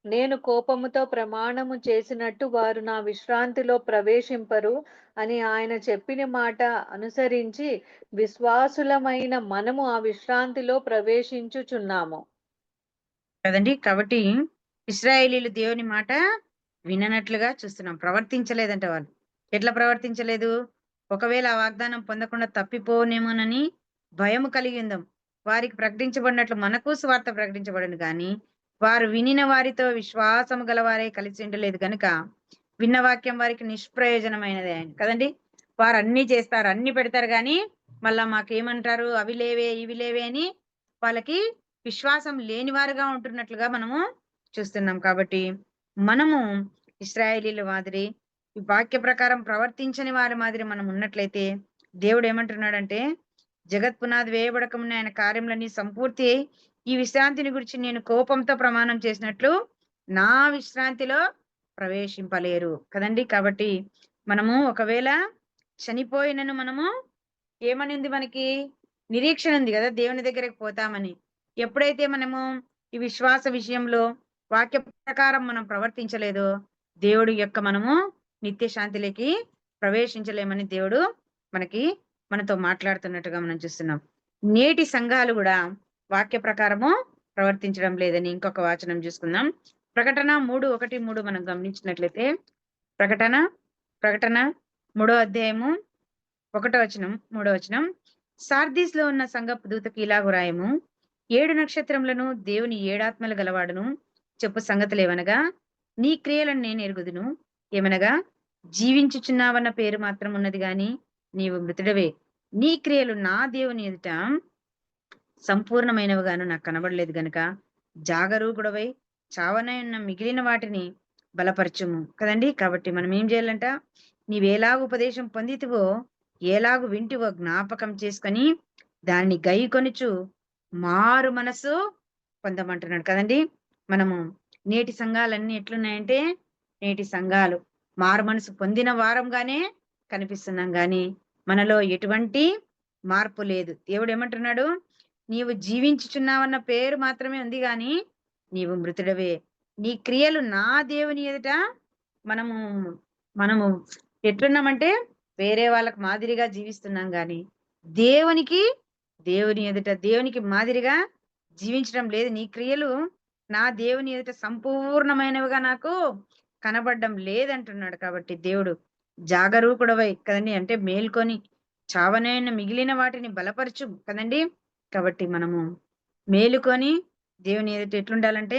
నేను కోపముతో ప్రమాణము చేసినట్టు వారు నా విశ్రాంతిలో ప్రవేశింపరు అని ఆయన చెప్పిన మాట అనుసరించి విశ్వాసులమైన మనము ఆ విశ్రాంతిలో ప్రవేశించుచున్నాము. కదండి. కాబట్టి ఇశ్రాయేలీలు దేవుని మాట విననట్లుగా చూస్తున్నాం. ప్రవర్తించలేదంట వాళ్ళు. ఎట్లా ప్రవర్తించలేదు? ఒకవేళ ఆ వాగ్దానం పొందకుండా తప్పిపోనేమోనని భయము కలిగి ఉందాం. వారికి ప్రకటించబడినట్లు మనకు సువార్త ప్రకటించబడను గాని వారు వినిన వారితో విశ్వాసము గలవారే కలిసి ఉండలేదు గనుక విన్న వాక్యం వారికి నిష్ప్రయోజనమైనదే ఆయన కదండి. వారు అన్ని చేస్తారు, అన్ని పెడతారు గాని మళ్ళా మాకేమంటారు, అవి లేవే ఇవి లేవే అని వాళ్ళకి విశ్వాసం లేని వారుగా ఉంటున్నట్లుగా మనము చూస్తున్నాం. కాబట్టి మనము ఇశ్రాయేలీల మాదిరి ఈ వాక్య ప్రకారం ప్రవర్తించని వారి మాదిరి మనం ఉన్నట్లయితే దేవుడు ఏమంటున్నాడంటే, జగత్ పునాది వేయబడక ముందు ఆయన కార్యములన్నీ సంపూర్తి అయి ఈ విశ్రాంతిని గురించి నేను కోపంతో ప్రమాణం చేసినట్లు నా విశ్రాంతిలో ప్రవేశింపలేరు కదండి. కాబట్టి మనము ఒకవేళ చనిపోయినను మనము ఏమనింది, మనకి నిరీక్షణ ఉంది కదా దేవుని దగ్గరికి పోతామని. ఎప్పుడైతే మనము ఈ విశ్వాస విషయంలో వాక్య ప్రకారం మనం ప్రవర్తించలేదో దేవుడు యొక్క మనము నిత్య శాంతిలోకి ప్రవేశించలేమని దేవుడు మనతో మాట్లాడుతున్నట్టుగా మనం చూస్తున్నాం. నేటి సంఘాలు కూడా వాక్య ప్రకారము ప్రవర్తించడం లేదని ఇంకొక వాచనం చూసుకుందాం. ప్రకటన 3:1-3 మనం గమనించినట్లయితే ప్రకటన 3వ అధ్యాయము 1వ వచనం 3వ వచనం, సార్దీస్ లో ఉన్న సంఘపు దూతకి ఇలాగు రాయము, 7 నక్షత్రములను దేవుని 7 ఆత్మలు గలవాడును చెప్పు సంగతులేవనగా, నీ క్రియలను నేను ఎరుగుదును. ఏమనగా, జీవించుచున్నావన్న పేరు మాత్రం ఉన్నది గాని నీవు మృతుడవే. నీ క్రియలు నా దేవుని ఎదుట సంపూర్ణమైనవిగాను నాకు కనబడలేదు గనుక జాగరూకుడవై చావనై ఉన్న మిగిలిన వాటిని బలపరచుము కదండి. కాబట్టి మనం ఏం చేయాలంట, నీవేలాగు ఉపదేశం పొందితివో ఎలాగు వింటివో జ్ఞాపకం చేసుకొని దాన్ని గైకొనుచు మారు మనసు పొందమంటున్నాడు కదండి. మనము నేటి సంఘాలన్నీ ఎట్లున్నాయంటే, నేటి సంఘాలు మారు మనసు పొందిన వారంగానే కనిపిస్తున్నాం గాని మనలో ఎటువంటి మార్పు లేదు. దేవుడు ఏమంటున్నాడు, నీవు జీవించుచున్నావన్న పేరు మాత్రమే ఉంది గాని నీవు మృతుడవే. నీ క్రియలు నా దేవుని ఎదుట మనము ఎట్లున్నామంటే వేరే వాళ్ళకి మాదిరిగా జీవిస్తున్నాం గాని దేవుని ఎదుట దేవునికి మాదిరిగా జీవించడం లేదు. నీ క్రియలు నా దేవుని ఎదుట సంపూర్ణమైనవిగా నాకు కనబడడం లేదంటున్నాడు. కాబట్టి దేవుడు జాగరూకుడవై కదండి, అంటే మేల్కొని చావనైన మిగిలిన వాటిని బలపరచు కదండి. కాబట్టి మనము మేలుకొని దేవుని ఎదుట ఎట్లుండాలంటే,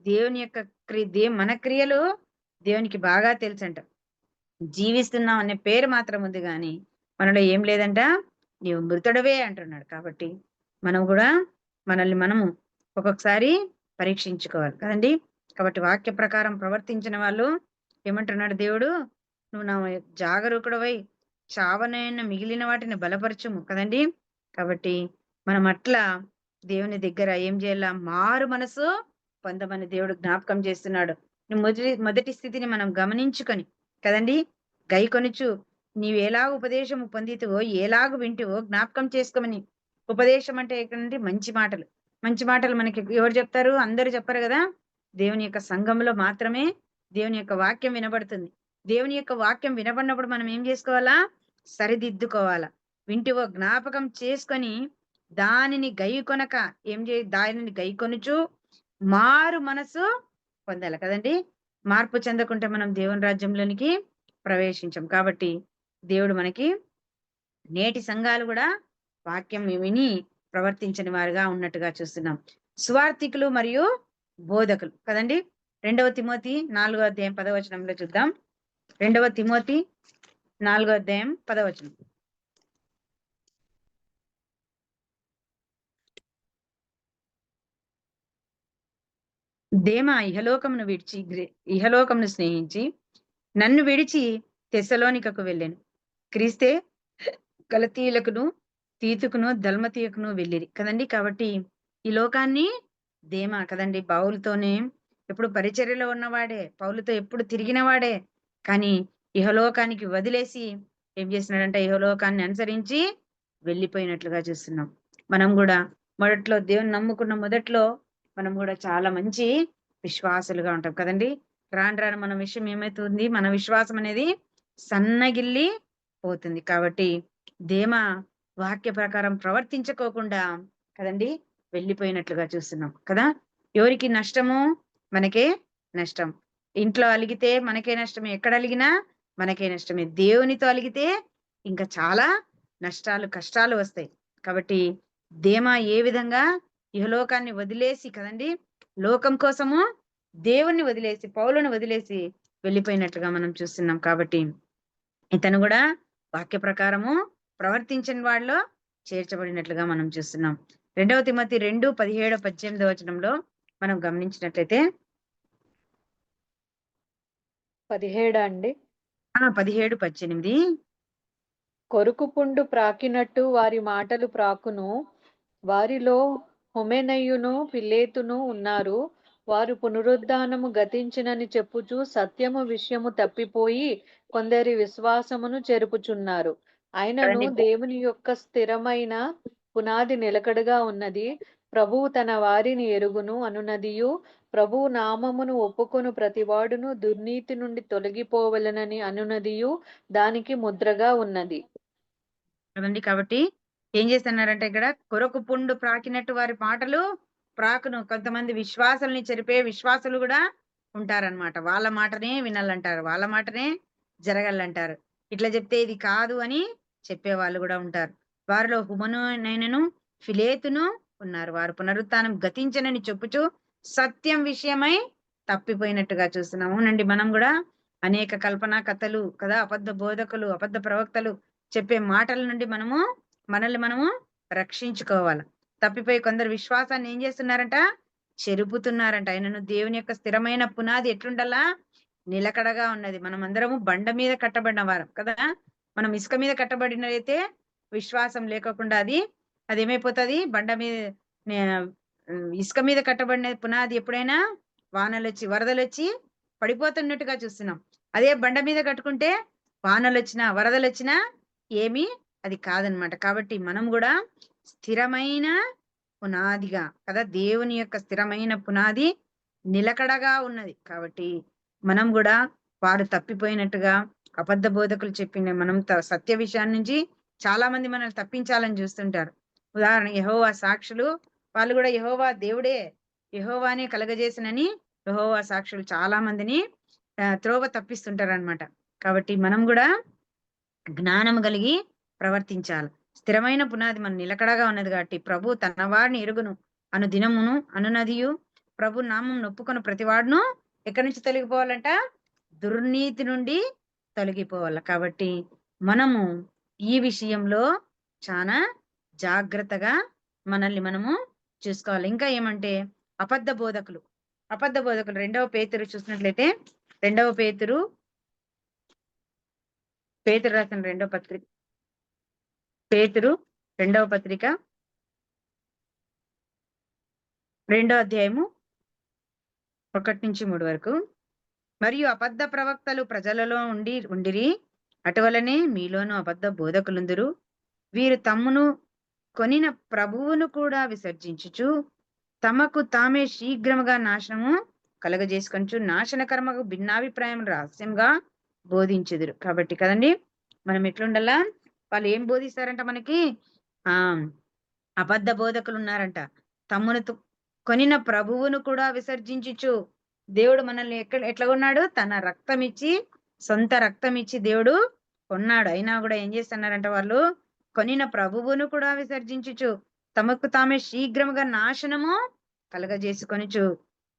దేవుని యొక్క మన క్రియలు దేవునికి బాగా తెలుసంట. జీవిస్తున్నాం అనే పేరు మాత్రం ఉంది గాని మనలో ఏం లేదంట, నీవు మృతుడవే అంటున్నాడు. కాబట్టి మనం కూడా మనల్ని మనము ఒక్కొక్కసారి పరీక్షించుకోవాలి కదండి. కాబట్టి వాక్య ప్రకారం ప్రవర్తించిన వాళ్ళు ఏమంటున్నాడు దేవుడు, నువ్వు నా జాగరూకుడవై చావనైన మిగిలిన వాటిని బలపరచుము కదండి. కాబట్టి మనం అట్లా దేవుని దగ్గర ఏం చేయాల, మారు మనసు పొందమని దేవుడు జ్ఞాపకం చేస్తున్నాడు. మొదటి స్థితిని మనం గమనించుకొని కదండి గైకొనుచు నీవేలాగు ఉపదేశము పొందితివో ఎలాగు వింటివో జ్ఞాపకం చేసుకోమని. ఉపదేశం అంటే ఎక్కడంటే మంచి మాటలు. మంచి మాటలు మనకి ఎవరు చెప్తారు? అందరూ చెప్పరు కదా. దేవుని యొక్క సంఘంలో మాత్రమే దేవుని యొక్క వాక్యం వినబడుతుంది. దేవుని యొక్క వాక్యం వినబడినప్పుడు మనం ఏం చేసుకోవాలా, సరిదిద్దుకోవాలా. వింటివో జ్ఞాపకం చేసుకొని దానిని గైకొనక దానిని గైకొనుచు మారు మనసు పొందాలి కదండి. మార్పు చెందకుంటే మనం దేవుని రాజ్యంలోనికి ప్రవేశించం. కాబట్టి దేవుడు మనకి నేటి సంఘాలు కూడా వాక్యం విని ప్రవర్తించని వారుగా ఉన్నట్టుగా చూస్తున్నాం. సువార్థికులు మరియు బోధకులు కదండి. 2వ తిమోతి 4వ అధ్యాయం 10వ వచనంలో చూద్దాం. 2వ తిమోతి 4వ అధ్యాయం 10వ వచనం, దేమా ఇహలోకమును స్నేహించి నన్ను విడిచి తెస్సలోనికకు వెళ్ళాను. క్రీస్తే గలతీయులకును తీతుకును దల్మతీయకును వెళ్ళిరి కదండి. కాబట్టి ఈ లోకాన్ని దేమా కదండి. పౌలుతోనే ఎప్పుడు పరిచర్యలో ఉన్నవాడే, పౌలుతో ఎప్పుడు తిరిగిన వాడే. కానీ ఇహలోకానికి వదిలేసి ఏం చేస్తున్నాడంటే ఇహలోకాన్ని అనుసరించి వెళ్ళిపోయినట్లుగా చూస్తున్నాం. మనం కూడా మొదట్లో దేవుని నమ్ముకున్న మొదట్లో మనం కూడా చాలా మంచి విశ్వాసులుగా ఉంటాం కదండి. రాను రాను మన విషయం ఏమైతుంది, మన విశ్వాసం అనేది సన్నగిల్లి పోతుంది. కాబట్టి దేమా వాక్య ప్రకారం ప్రవర్తించుకోకుండా కదండి వెళ్ళిపోయినట్లుగా చూస్తున్నాం కదా. ఎవరికి నష్టము? మనకే నష్టం. ఇంట్లో అలిగితే మనకే నష్టమే, ఎక్కడ అలిగినా మనకే నష్టమే. దేవునితో అలిగితే ఇంకా చాలా నష్టాలు కష్టాలు వస్తాయి. కాబట్టి దేమా ఏ విధంగా ఇహలోకాన్ని వదిలేసి కదండి లోకం కోసము దేవుణ్ణి వదిలేసి పౌలుని వదిలేసి వెళ్ళిపోయినట్లుగా మనం చూస్తున్నాం. కాబట్టి ఇతను కూడా వాక్య ప్రకారము ప్రవర్తించిన వాళ్ళలో చేర్చబడినట్లుగా మనం చూస్తున్నాం. 2 తిమోతి 2:17-18 మనం గమనించినట్లయితే 17 అండి. 17-18 కొరుకు పుండు ప్రాకినట్టు వారి మాటలు ప్రాకును, వారిలో హుమెనయును పిలేతును ఉన్నారు. వారు పునరుద్ధానము గతించినని చెప్పుచు సత్యము విషయము తప్పిపోయి కొందరి విశ్వాసమును చెరుపుచున్నారు. అయినను కదండి. దేవుని యొక్క స్థిరమైన పునాది నిలకడగా ఉన్నది. ప్రభువు తన వారిని ఎరుగును అనునదియు, ప్రభువు నామమును ఒప్పుకొను ప్రతివాడును దుర్నీతి నుండి తొలగిపోవలెనని అనునదియు దానికి ముద్రగా ఉన్నది. కదండి. కాబట్టి ఏం చేస్తున్నారంటే ఇక్కడ కొరకు పుండు ప్రాకినట్టు వారి మాటలు ప్రాకును. కొంతమంది విశ్వాసుల్ని చెరిపే విశ్వాసులు కూడా ఉంటారన్నమాట. వాళ్ళ మాటనే వినాలంటారు, వాళ్ళ మాటనే జరగాలంటారు. ఇట్లా చెప్తే ఇది కాదు అని చెప్పే వాళ్ళు కూడా ఉంటారు. వారిలో హుమనునైనను ఫిలేతును ఉన్నారు. వారు పునరుత్థానం గతించనని చెప్పుచు సత్యం విషయమై తప్పిపోయినట్టుగా చూస్తున్నాము. అవునండి, మనం కూడా అనేక కల్పనా కథలు కదా, అబద్ధ బోధకులు, అబద్ధ ప్రవక్తలు చెప్పే మాటల నుండి మనల్ని మనము రక్షించుకోవాలి. తప్పిపోయి కొందరు విశ్వాసాన్ని ఏం చేస్తున్నారంట? చెరుపుతున్నారంట. ఆయనను దేవుని యొక్క స్థిరమైన పునాది ఎట్లుండాలా? నిలకడగా ఉన్నది. మనం అందరము బండ మీద కట్టబడిన వారం కదా. మనం ఇసుక మీద కట్టబడినైతే విశ్వాసం లేకోకుండా అదేమైపోతుంది? బండ మీద ఇసుక మీద కట్టబడిన పునాది ఎప్పుడైనా వానలొచ్చి వరదలొచ్చి పడిపోతున్నట్టుగా చూస్తున్నాం. అదే బండ మీద కట్టుకుంటే వానలొచ్చినా వరదలొచ్చినా ఏమీ అది కాదనమాట. కాబట్టి మనం కూడా స్థిరమైన పునాదిగా కదా, దేవుని యొక్క స్థిరమైన పునాది నిలకడగా ఉన్నది. కాబట్టి మనం కూడా వారు తప్పిపోయినట్టుగా అబద్ధ బోధకులు చెప్పిన మనం సత్య విషయాన్ని నుంచి చాలా మంది మనల్ని తప్పించాలని చూస్తుంటారు. ఉదాహరణ యెహోవా సాక్షులు, వాళ్ళు కూడా యెహోవా దేవుడే, యెహోవానే కలగజేసినని యెహోవా సాక్షులు చాలా మందిని త్రోవ తప్పిస్తుంటారు అనమాట. కాబట్టి మనం కూడా జ్ఞానము కలిగి ప్రవర్తించాలి. స్థిరమైన పునాది మన నిలకడగా ఉన్నది కాబట్టి ప్రభు తన వారిని ఎరుగును అను దినమును అనునదియు, ప్రభు నామం నొప్పుకొని ప్రతివాడును ఎక్కడి నుంచి తొలగిపోవాలంట? దుర్నీతి నుండి తొలగిపోవాలి. కాబట్టి మనము ఈ విషయంలో చాలా జాగ్రత్తగా మనల్ని మనము చూసుకోవాలి. ఇంకా ఏమంటే అబద్ధ బోధకులు 2వ పేతురు చూసినట్లయితే 2వ పేతురు రాసిన 2వ పత్రిక, పేతురు 2వ పత్రిక 2వ అధ్యాయము 1-3 వరకు. మరియు అబద్ధ ప్రవక్తలు ప్రజలలో ఉండిరి, అటువలనే మీలోను అబద్ధ బోధకులుందురు. వీరు తమ్మును కొనిన ప్రభువును కూడా విసర్జించుచు తమకు తామే శీఘ్రముగా నాశనము కలగజేసుకొనుచు నాశనకర్మకు భిన్నాభిప్రాయం రహస్యంగా బోధించుదురు. కాబట్టి కదండి మనం ఎట్లుండాలా? వాళ్ళు ఏం బోధిస్తారంట మనకి? అబద్ధ బోధకులు ఉన్నారంట. తమ్మును కొనిన ప్రభువును కూడా విసర్జించుచు, దేవుడు మనల్ని ఎట్లా కొన్నాడు? తన రక్తం ఇచ్చి, సొంత రక్తం ఇచ్చి దేవుడు కొన్నాడు. అయినా కూడా ఏం చేస్తున్నారంట వాళ్ళు? కొనిన ప్రభువును కూడా విసర్జించుచు తమకు తామే శీఘ్రముగా నాశనము కలగజేసుకొనుచు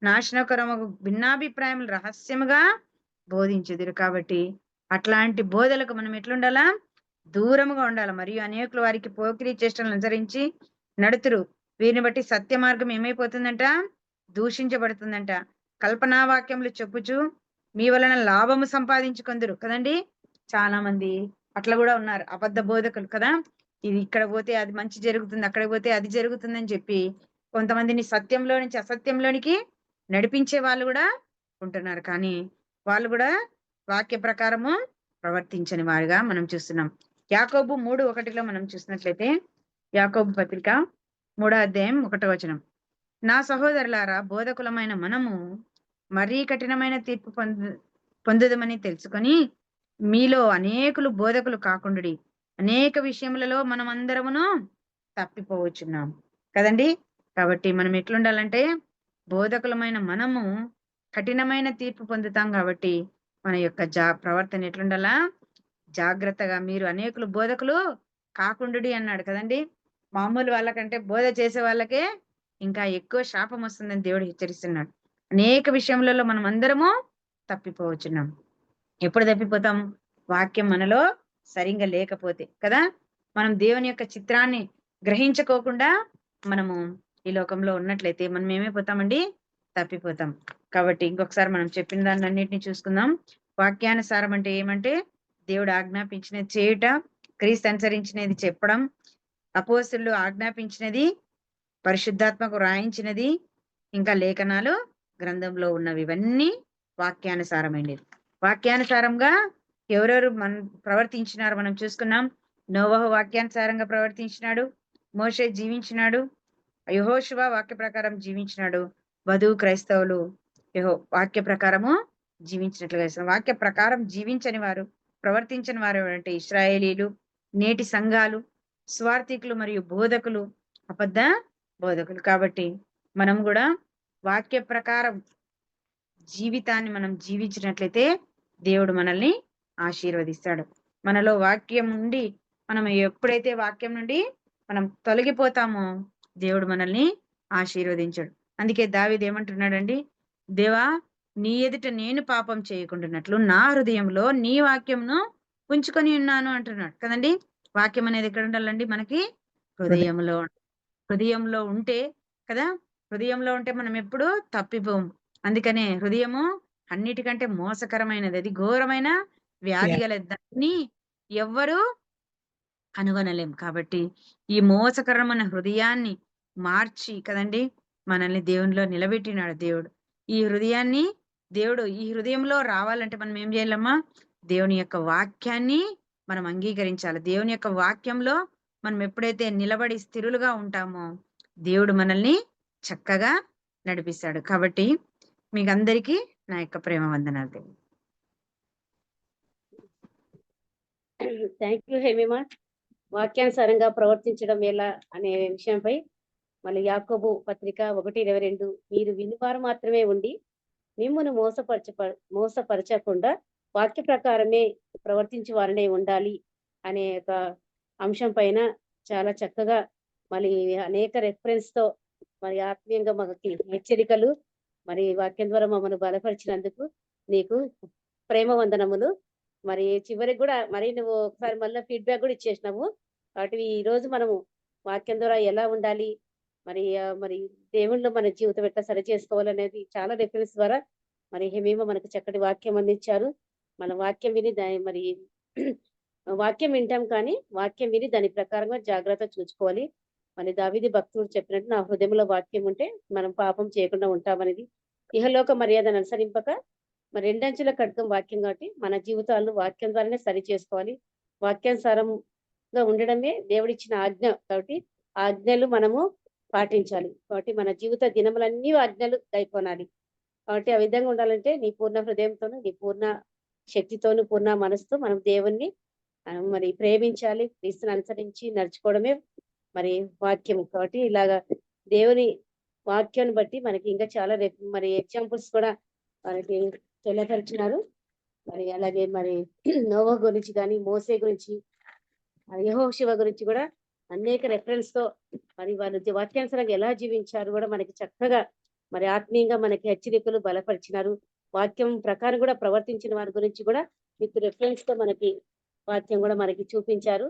నాశనకరముకు భిన్నాభిప్రాయం రహస్యముగా బోధించుదురు. కాబట్టి అట్లాంటి బోధలకు మనం ఎట్లుండాలా? దూరముగా ఉండాలి. మరియు అనేకులు వారికి పోకిరీ చేష్టలను అనుసరించి నడుతురు. వీరిని బట్టి సత్య మార్గం ఏమైపోతుందంట? దూషించబడుతుందంట. కల్పనా వాక్యములు చెప్పుచు మీ వలన లాభము సంపాదించుకొందురు కదండి. చాలా మంది అట్లా కూడా ఉన్నారు, అబద్ధ బోధకులు కదా. ఇది ఇక్కడ పోతే అది మంచి జరుగుతుంది, అక్కడ పోతే అది జరుగుతుందని చెప్పి కొంతమందిని సత్యంలో నుంచి అసత్యంలోనికి నడిపించే వాళ్ళు కూడా ఉంటున్నారు. కానీ వాళ్ళు కూడా వాక్య ప్రకారము ప్రవర్తించని వారుగా మనం చూస్తున్నాం. యాకోబు 3:1 మనం చూసినట్లయితే, యాకోబు పత్రిక 3:1 నా సహోదరులారా, బోధకులమైన మనము మరీ కఠినమైన తీర్పు పొందుదమని తెలుసుకొని మీలో అనేకులు బోధకులు కాకుండుడి. అనేక విషయములలో మనం అందరమును తప్పిపోవచ్చున్నాం కదండి. కాబట్టి మనం ఎట్లుండాలంటే, బోధకులమైన మనము కఠినమైన తీర్పు పొందుతాం కాబట్టి మన యొక్క ప్రవర్తన ఎట్లుండాలా, జాగ్రత్తగా. మీరు అనేకులు బోధకులు కాకుండుడి అన్నాడు కదండి. మామూలు వాళ్ళకంటే బోధ చేసే వాళ్ళకే ఇంకా ఎక్కువ శాపం వస్తుందని దేవుడు హెచ్చరిస్తున్నాడు. అనేక విషయములలో మనం అందరము తప్పిపోవచ్చున్నాం. ఎప్పుడు తప్పిపోతాం? వాక్యం మనలో సరిగ్గా లేకపోతే కదా. మనం దేవుని యొక్క చిత్రాన్ని గ్రహించుకోకుండా మనము ఈ లోకంలో ఉన్నట్లయితే మనం ఏమైపోతామండి? తప్పిపోతాం. కాబట్టి ఇంకొకసారి మనం చెప్పిన దాన్ని అన్నిటిని చూసుకుందాం. వాక్యానుసారం అంటే ఏమంటే, దేవుడు ఆజ్ఞాపించినది చేయుట, క్రీస్తు అనుసరించినది చెప్పడం, అపోస్తలులు ఆజ్ఞాపించినది, పరిశుద్ధాత్మకు రాయించినది, ఇంకా లేఖనాలు గ్రంథంలో ఉన్నవి, ఇవన్నీ వాక్యానుసారమైనది. వాక్యానుసారంగా ఎవరెవరు ప్రవర్తించినారు మనం చూసుకున్నాం. నోవహు వాక్యానుసారంగా ప్రవర్తించినాడు, మోషే జీవించినాడు, యెహోషువ వాక్య ప్రకారం జీవించినాడు, వధువు క్రైస్తవులు వాక్య ప్రకారము జీవించినట్లుగా. వాక్య ప్రకారం జీవించని వారు, ప్రవర్తించని వారు అంటే ఇశ్రాయేలీలు, నేటి సంఘాలు, స్వార్థికులు మరియు బోధకులు, అబద్ధ బోధకులు. కాబట్టి మనం కూడా వాక్య ప్రకారం జీవితాన్ని మనం జీవించినట్లయితే దేవుడు మనల్ని ఆశీర్వదిస్తాడు. మనలో వాక్యం నుండి మనం ఎప్పుడైతే వాక్యం నుండి మనం తొలగిపోతామో దేవుడు మనల్ని ఆశీర్వదించాడు. అందుకే దావీదు ఏమంటున్నాడండి, దేవా నీ ఎదుట నేను పాపం చేయకుండానట్లు నా హృదయంలో నీ వాక్యంను ఉంచుకొని ఉన్నాను అంటున్నాడు కదండి. వాక్యం అనేది ఎక్కడ ఉండాలండి? మనకి హృదయంలో. హృదయంలో ఉంటే కదా, హృదయంలో ఉంటే మనం ఎప్పుడు తప్పిపోము. అందుకనే హృదయము అన్నిటికంటే మోసకరమైనది, అది ఘోరమైన వ్యాధి గల దాన్ని ఎవ్వరూ కనుగొనలేం. కాబట్టి ఈ మోసకరమైన హృదయాన్ని మార్చి కదండి మనల్ని దేవునిలో నిలబెట్టినాడు దేవుడు. ఈ హృదయాన్ని దేవుడు ఈ హృదయంలో రావాలంటే మనం ఏం చేయాలమ్మా? దేవుని యొక్క వాక్యాన్ని మనం అంగీకరించాలి. దేవుని యొక్క వాక్యంలో మనం ఎప్పుడైతే నిలబడి స్థిరులుగా ఉంటామో దేవుడు మనల్ని చక్కగా నడిపిస్తాడు. కాబట్టి మీకు అందరికీ నా యొక్క ప్రేమ వందనాలు. Thank you Hemima. వాక్యానుసారంగా ప్రవర్తించడం ఎలా అనే విషయంపై మళ్ళీ యాకోబు పత్రిక 1:22 మీరు వినివారు మాత్రమే ఉండి మిమ్మును మోసపరచకుండా వాక్య ప్రకారమే ప్రవర్తించే వారనే ఉండాలి అనే ఒక అంశం పైన చాలా చక్కగా మరి అనేక రెఫరెన్స్ తో మరి ఆత్మీయంగా మనకి హెచ్చరికలు మరి వాక్యం ద్వారా మమ్మల్ని బలపరిచినందుకు నీకు ప్రేమ వందనములు. మరి చివరికి కూడా మరి నువ్వు ఒకసారి మళ్ళీ ఫీడ్బ్యాక్ కూడా ఇచ్చేసినావు. కాబట్టి ఈ రోజు మనము వాక్యం ద్వారా ఎలా ఉండాలి, మరి దేవుళ్ళు మన జీవితం ఎట్లా సరి చేసుకోవాలనేది చాలా రెఫరెన్స్ ద్వారా మరి హేమేమో మనకు చక్కటి వాక్యం అందించారు. మన వాక్యం విని మరి వాక్యం వింటాం, కానీ వాక్యం విని దాని ప్రకారంగా జాగ్రత్త చూసుకోవాలి. మరి దావీదు భక్తుడు చెప్పినట్టు నా హృదయంలో వాక్యం ఉంటే మనం పాపం చేయకుండా ఉంటామనేది. ఇహలోక మర్యాదను అనుసరింపక మరి రెండంచుల ఖడ్గం వాక్యం కాబట్టి మన జీవితాలను వాక్యం ద్వారానే సరి చేసుకోవాలి. వాక్యానుసారంగా ఉండడమే దేవుడిచ్చిన ఆజ్ఞ కాబట్టి ఆజ్ఞలు మనము పాటించాలి. కాబట్టి మన జీవిత దినములన్నీ ఆజ్ఞలు గైకొనాలి. కాబట్టి ఆ విధంగా ఉండాలంటే నీ పూర్ణ హృదయంతోనూ, నీ పూర్ణ శక్తితోనూ, పూర్ణ మనసుతో మనం దేవుణ్ణి మరి ప్రేమించాలి. క్రీస్తుని అనుసరించి నడుచుకోవడమే మరి వాక్యం. కాబట్టి ఇలాగా దేవుని వాక్యాన్ని బట్టి మనకి ఇంకా చాలా మరి ఎగ్జాంపుల్స్ కూడా మనకి తెలియపరిచినారు. మరి అలాగే మరి నోవహు గురించి కానీ, మోసే గురించి, యెహోషువ గురించి కూడా అనేక రెఫరెన్స్ తో మరి వాళ్ళు వాక్యానుసారంగా ఎలా జీవించారు కూడా మనకి చక్కగా మరి ఆత్మీయంగా మనకి హెచ్చరికలు బలపరిచినారు. వాక్యం ప్రకారం కూడా ప్రవర్తించిన వారి గురించి కూడా విత్ రెఫరెన్స్ తో మనకి వాక్యం కూడా మనకి చూపించారు.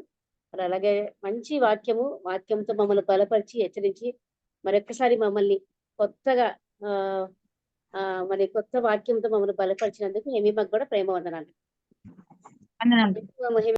మరి అలాగే మంచి వాక్యంతో మమ్మల్ని బలపరిచి హెచ్చరించి మరొక్కసారి మమ్మల్ని కొత్తగా మరి కొత్త వాక్యంతో మమ్మల్ని బలపరిచినందుకు ఏమీ మాకు కూడా ప్రేమ వందనాలు. వందనాలు. ఎక్కువ మహిమ